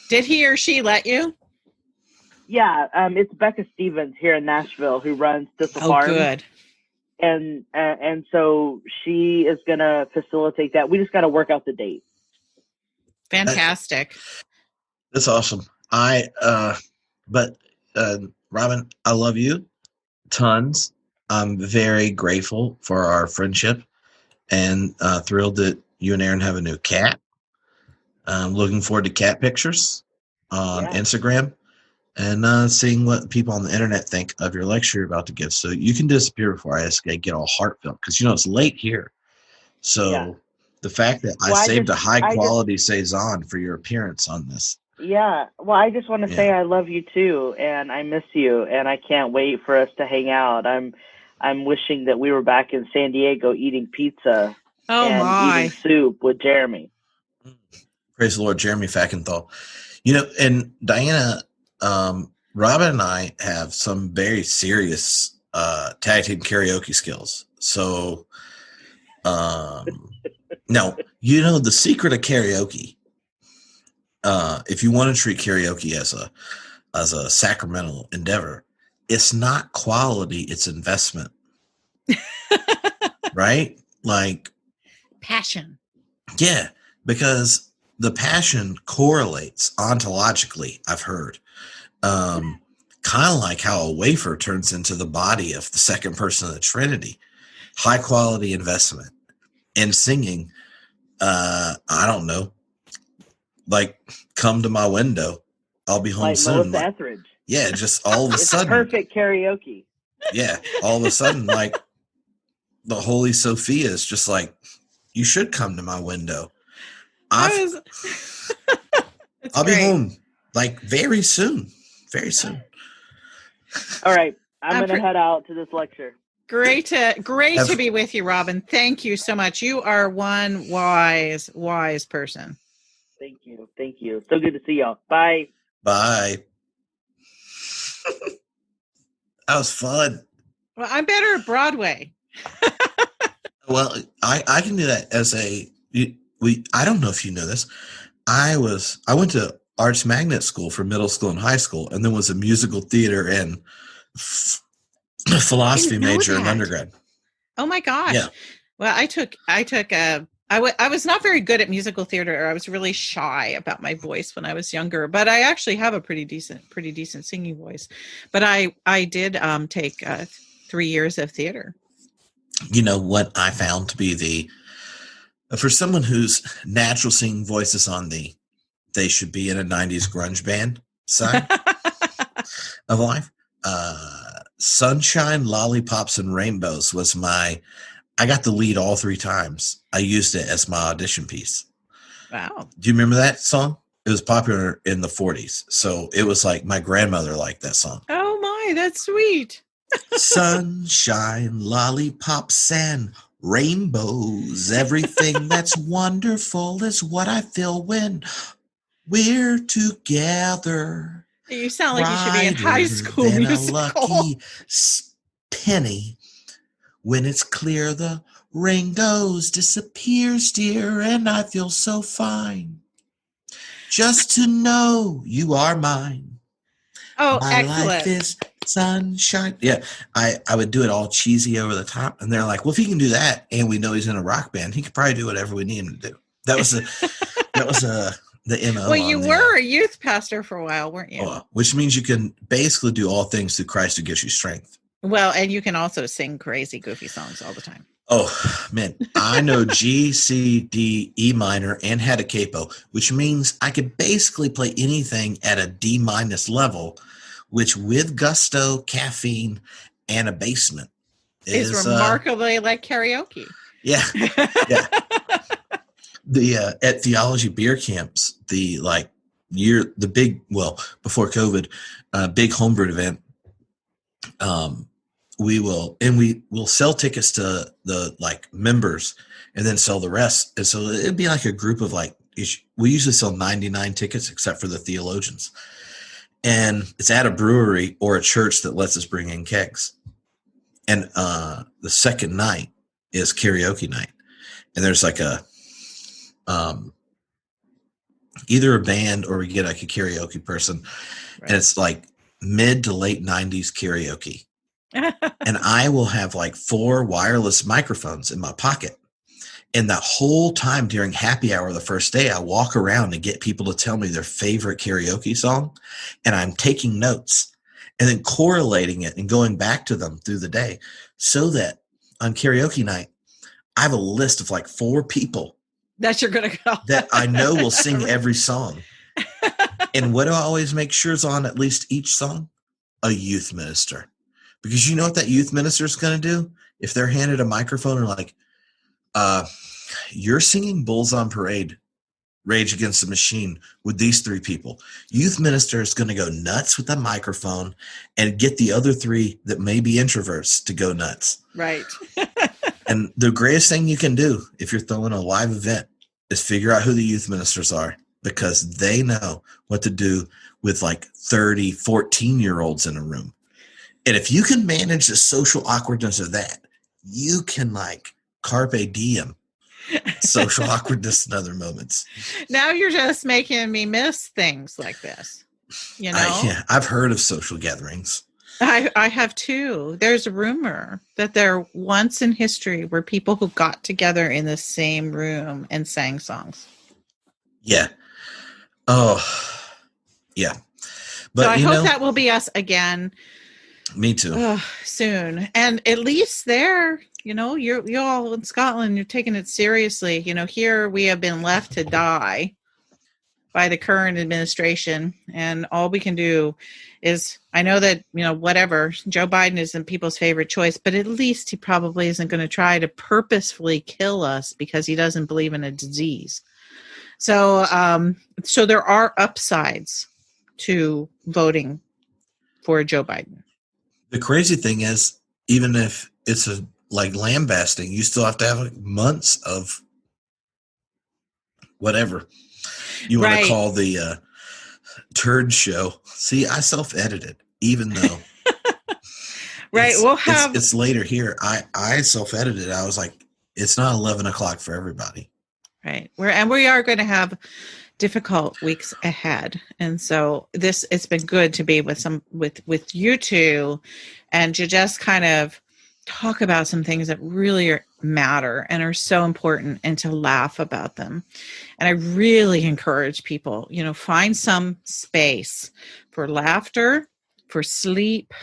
Did he or she let you? Yeah. It's Becca Stevens here in Nashville who runs Thistle Farm. Good. And so she is going to facilitate that. We just got to work out the date. Fantastic. That's awesome. But Robin, I love you tons. I'm very grateful for our friendship and thrilled that you and Aaron have a new cat. I'm looking forward to cat pictures on Instagram and seeing what people on the internet think of your lecture you're about to give. So you can disappear before I get all heartfelt because, it's late here. So the fact that I saved a high-quality Saison for your appearance on this. Yeah. Well, I just want to say I love you too, and I miss you, and I can't wait for us to hang out. I'm wishing that we were back in San Diego eating pizza eating soup with Jeremy. Praise the Lord, Jeremy Fackenthal. And Diana, Robin and I have some very serious tag team karaoke skills. So, now, the secret of karaoke, if you want to treat karaoke as a sacramental endeavor, it's not quality, it's investment. Right? Like passion. Yeah, because the passion correlates ontologically, I've heard. Kind of like how a wafer turns into the body of the second person of the Trinity. High quality investment. And singing, I don't know, like come to my window. I'll be home like soon. Melissa Etheridge. Yeah, just all of a sudden. Perfect karaoke. Yeah, all of a sudden, like the Holy Sophia is just like, you should come to my window. I'll be home like very soon. Very soon. All right. I'm going to head out to this lecture. Great to be with you, Robin. Thank you so much. You are one wise person. Thank you. Thank you. So good to see y'all. Bye. Bye. That was fun. Well, I'm better at Broadway. Well, I can do that as I don't know if you know this. I went to Arts Magnet School for middle school and high school, and then was a musical theater and philosophy major in undergrad. Oh my gosh. Yeah. Well, I was not very good at musical theater. I was really shy about my voice when I was younger, but I actually have a pretty decent singing voice. But I did take 3 years of theater. You know what I found to be for someone whose natural singing voice is on they should be in a 90s grunge band side of life. Sunshine, Lollipops, and Rainbows was I got the lead all 3 times. I used it as my audition piece. Wow. Do you remember that song? It was popular in the 40s. So it was like my grandmother liked that song. Oh my, that's sweet. Sunshine, lollipops, and rainbows. Everything that's wonderful is what I feel when we're together. You sound like you should be in High School Musical. A lucky penny. When it's clear, the ring goes, disappears, dear, and I feel so fine. Just to know you are mine. Oh, My excellent. life is sunshine. Yeah, I would do it all cheesy over the top, and they're like, "Well, if he can do that, and we know he's in a rock band, he could probably do whatever we need him to do." That was the MO. Well, you were a youth pastor for a while, weren't you? Which means you can basically do all things through Christ who gives you strength. Well, and you can also sing crazy, goofy songs all the time. Oh, man. I know G, C, D, E minor, and had a capo, which means I could basically play anything at a D minus level, which with gusto, caffeine, and a basement is remarkably like karaoke. Yeah. Yeah. At theology beer camps, before COVID, big homebrew event, we will sell tickets to the members and then sell the rest. And so it'd be like a group of we usually sell 99 tickets except for the theologians. And it's at a brewery or a church that lets us bring in kegs. And the second night is karaoke night. And there's like either a band or we get like a karaoke person. Right. And it's like mid to late 90s karaoke. And I will have like 4 wireless microphones in my pocket. And that whole time during happy hour the first day, I walk around and get people to tell me their favorite karaoke song. And I'm taking notes and then correlating it and going back to them through the day so that on karaoke night, I have a list of like 4 people that you're going to go that I know will sing every song. And what do I always make sure is on at least each song? A youth minister. Because you know what that youth minister is going to do? If they're handed a microphone and like, you're singing Bulls on Parade, Rage Against the Machine with these 3 people. Youth minister is going to go nuts with the microphone and get the other 3 that may be introverts to go nuts. Right. And the greatest thing you can do if you're throwing a live event is figure out who the youth ministers are, because they know what to do with like 30, 14-year-olds in a room. And if you can manage the social awkwardness of that, you can like carpe diem social awkwardness in other moments. Now you're just making me miss things like this. You know, I've heard of social gatherings. I have too. There's a rumor that there once in history were people who got together in the same room and sang songs. Yeah. Oh, yeah. But so I hope that will be us again. Me too. Soon. And at least there, you know, you're all in Scotland, you're taking it seriously. You know, here we have been left to die by the current administration. And all we can do is, I know that, you know, whatever, Joe Biden isn't people's favorite choice, but at least he probably isn't going to try to purposefully kill us because he doesn't believe in a disease. So, so there are upsides to voting for Joe Biden. The crazy thing is, even if it's like lambasting, you still have to have months of whatever you want to call the turd show. See, I self-edited, even though we'll have it's later here. I self-edited. I was like, it's not 11 o'clock for everybody. Right. We are going to have difficult weeks ahead. And so it's been good to be with you two and to just kind of talk about some things that really matter and are so important and to laugh about them. And I really encourage people, you know, find some space for laughter, for sleep,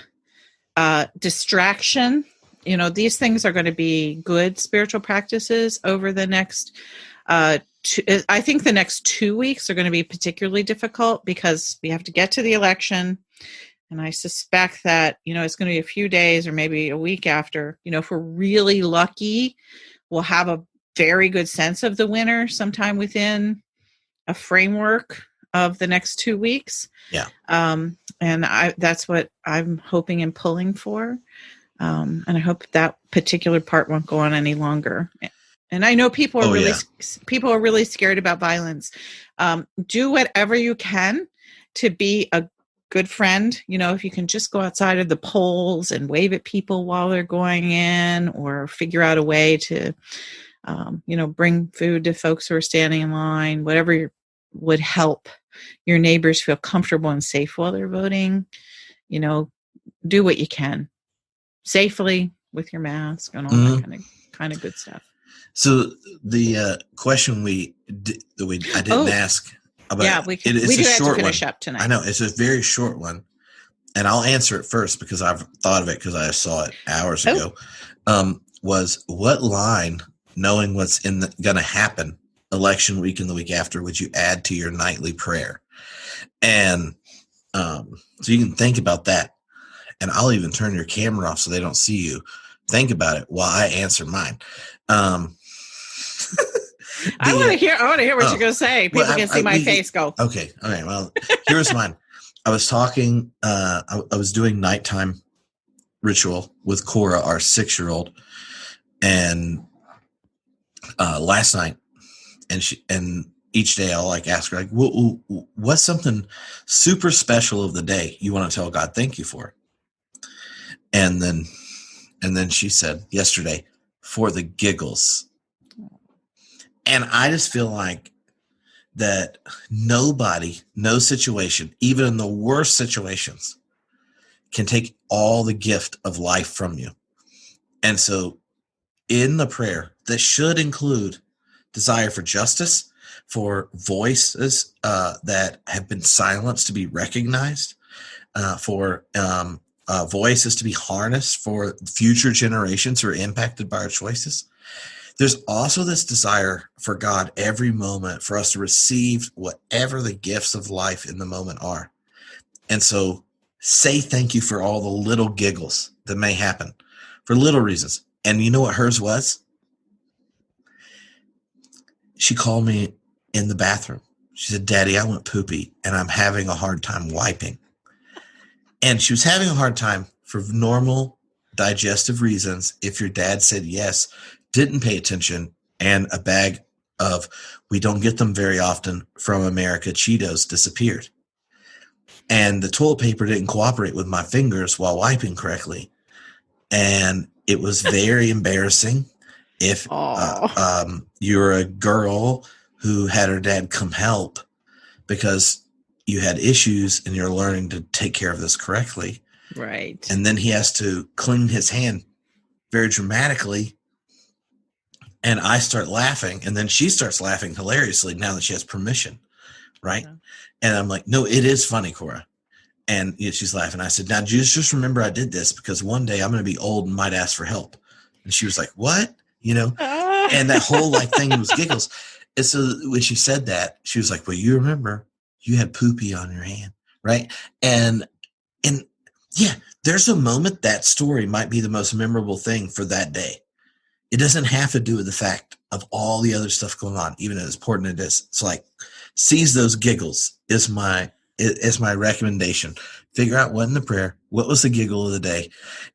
distraction. You know, these things are going to be good spiritual practices over the next I think the next 2 weeks are going to be particularly difficult because we have to get to the election. And I suspect that, you know, it's going to be a few days or maybe a week after, you know, if we're really lucky, we'll have a very good sense of the winner sometime within a framework of the next 2 weeks. Yeah. And that's what I'm hoping and pulling for. And I hope that particular part won't go on any longer. And I know people are really scared about violence. Do whatever you can to be a good friend. You know, if you can just go outside of the polls and wave at people while they're going in, or figure out a way to, you know, bring food to folks who are standing in line, whatever would help your neighbors feel comfortable and safe while they're voting. You know, do what you can safely with your mask and all that kind of good stuff. So the question I didn't ask about we do have to finish up tonight. I know it's a very short one, and I'll answer it first because I've thought of it because I saw it hours ago. Was what line, knowing what's going to happen election week and the week after, would you add to your nightly prayer? And so you can think about that, and I'll even turn your camera off so they don't see you. Think about it while I answer mine. I want to hear what you're going to say. People can see my face go. Okay. All right. Well, here's mine. I was talking, I was doing nighttime ritual with Cora, our 6-year-old, and last night, and each day I'll like ask her, like, what's something super special of the day you want to tell God thank you for? And then she said yesterday, for the giggles. And I just feel like that nobody, no situation, even in the worst situations, can take all the gift of life from you. And so in the prayer, that should include desire for justice, for voices that have been silenced to be recognized, for voices to be harnessed for future generations who are impacted by our choices. There's also this desire for God every moment for us to receive whatever the gifts of life in the moment are. And so say thank you for all the little giggles that may happen for little reasons. And you know what hers was? She called me in the bathroom. She said, Daddy, I went poopy and I'm having a hard time wiping. And she was having a hard time for normal digestive reasons. If your dad said yes, didn't pay attention, and a bag of, we don't get them very often from America, Cheetos disappeared. And the toilet paper didn't cooperate with my fingers while wiping correctly. And it was very embarrassing. If you're a girl who had her dad come help because you had issues and you're learning to take care of this correctly. Right. And then he has to clean his hand very dramatically. And I start laughing, and then she starts laughing hilariously now that she has permission. Right. Yeah. And I'm like, no, it is funny, Cora. And she's laughing. I said, now just remember I did this because one day I'm going to be old and might ask for help. And she was like, what? And that whole thing was giggles. And so when she said that, she was like, well, you remember you had poopy on your hand. Right. And yeah, there's a moment that story might be the most memorable thing for that day. It doesn't have to do with the fact of all the other stuff going on, even as important it is. It's like, seize those giggles is my recommendation. Figure out what in the prayer, what was the giggle of the day,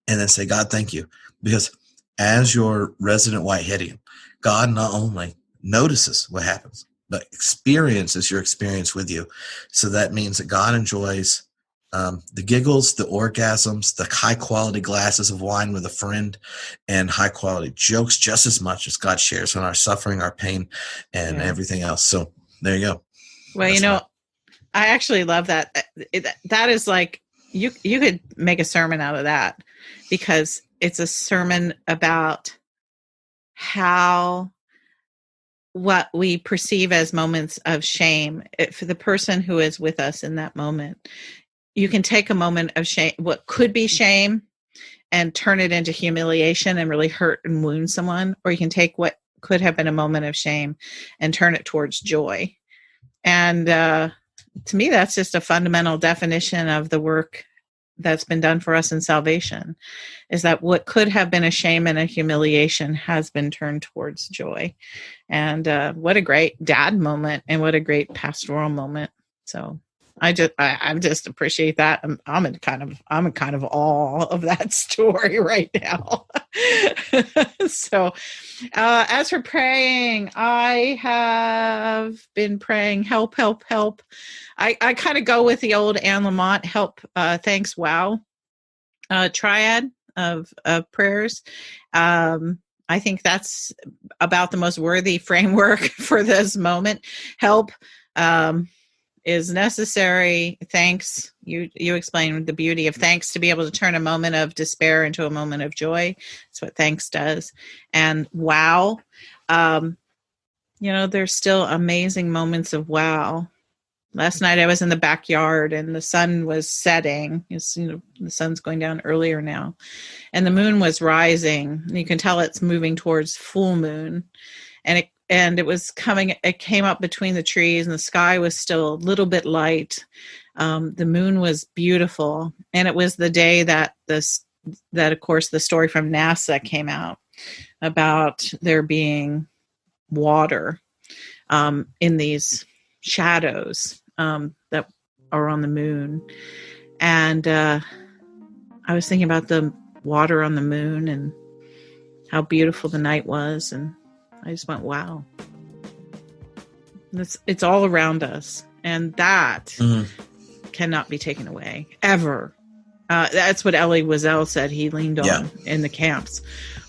and then say, God, thank you. Because as your resident Whiteheadian, God not only notices what happens, but experiences your experience with you. So that means that God enjoys the giggles, the orgasms, the high-quality glasses of wine with a friend, and high-quality jokes just as much as God shares in our suffering, our pain, and everything else. So there you go. Well, I actually love that. That is like, you could make a sermon out of that, because it's a sermon about how what we perceive as moments of shame for the person who is with us in that moment. You can take a moment of shame, what could be shame, and turn it into humiliation and really hurt and wound someone. Or you can take what could have been a moment of shame and turn it towards joy. And to me, that's just a fundamental definition of the work that's been done for us in salvation, is that what could have been a shame and a humiliation has been turned towards joy. And what a great dad moment, and what a great pastoral moment. So I just appreciate that. I'm in kind of awe of that story right now. So, as for praying, I have been praying, help, help, help. I kind of go with the old Anne Lamott, help, thanks, wow, triad of prayers. I think that's about the most worthy framework for this moment. Help, is necessary. Thanks. You explained the beauty of thanks, to be able to turn a moment of despair into a moment of joy. That's what thanks does. And wow, there's still amazing moments of wow. Last night I was in the backyard and the sun was setting. The sun's going down earlier now, and the moon was rising. You can tell it's moving towards full moon, and it came up between the trees, and the sky was still a little bit light. The moon was beautiful. And it was the day that of course, the story from NASA came out about there being water in these shadows that are on the moon. And I was thinking about the water on the moon and how beautiful the night was, and I just went, wow. It's all around us, and that Mhm. cannot be taken away ever. That's what Elie Wiesel said he leaned on in the camps,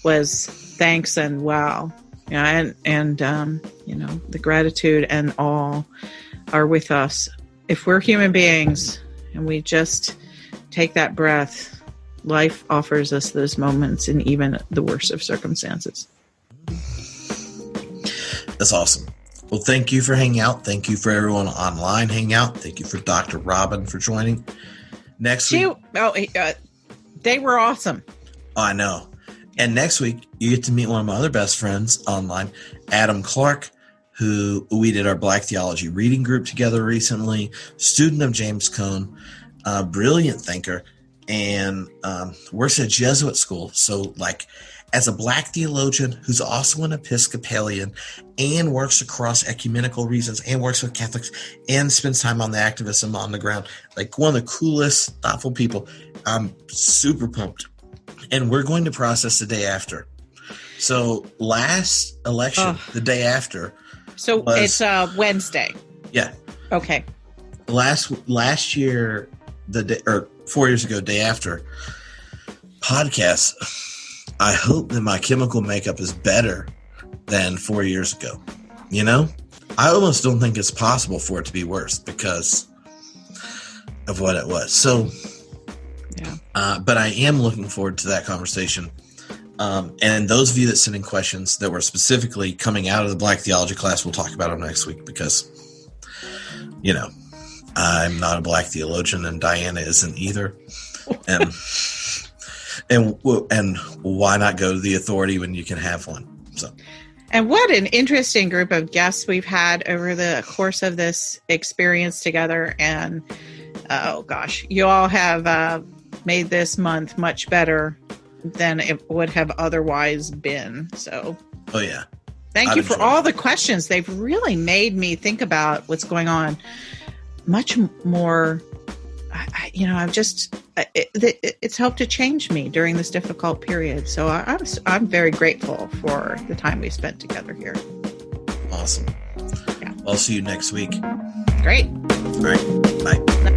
was thanks and wow. Yeah, and the gratitude and awe are with us. If we're human beings and we just take that breath, life offers us those moments in even the worst of circumstances. That's awesome. Well, thank you for hanging out. Thank you for everyone online hanging out. Thank you for Dr. Robin for joining. Next week. They were awesome. Oh, I know. And next week, you get to meet one of my other best friends online, Adam Clark, who we did our Black Theology reading group together recently, student of James Cone, brilliant thinker, and works at a Jesuit school. So, as a Black theologian who's also an Episcopalian and works across ecumenical reasons and works with Catholics and spends time on the activism on the ground, one of the coolest, thoughtful people. I'm super pumped. And we're going to process the day after. So last election, the day after. So it's Wednesday. Yeah. Okay. Last year, 4 years ago, day after podcast, I hope that my chemical makeup is better than 4 years ago. I almost don't think it's possible for it to be worse because of what it was. So, but I am looking forward to that conversation. And those of you that sent in questions that were specifically coming out of the Black Theology class, we'll talk about them next week because, I'm not a Black theologian and Diana isn't either. And why not go to the authority when you can have one? So, and what an interesting group of guests we've had over the course of this experience together. And oh gosh, you all have made this month much better than it would have otherwise been. So, oh yeah, thank you for all the questions. They've really made me think about what's going on much more. It's helped to change me during this difficult period. So I'm very grateful for the time we spent together here. Awesome. Yeah. I'll see you next week. Great. All right. Bye.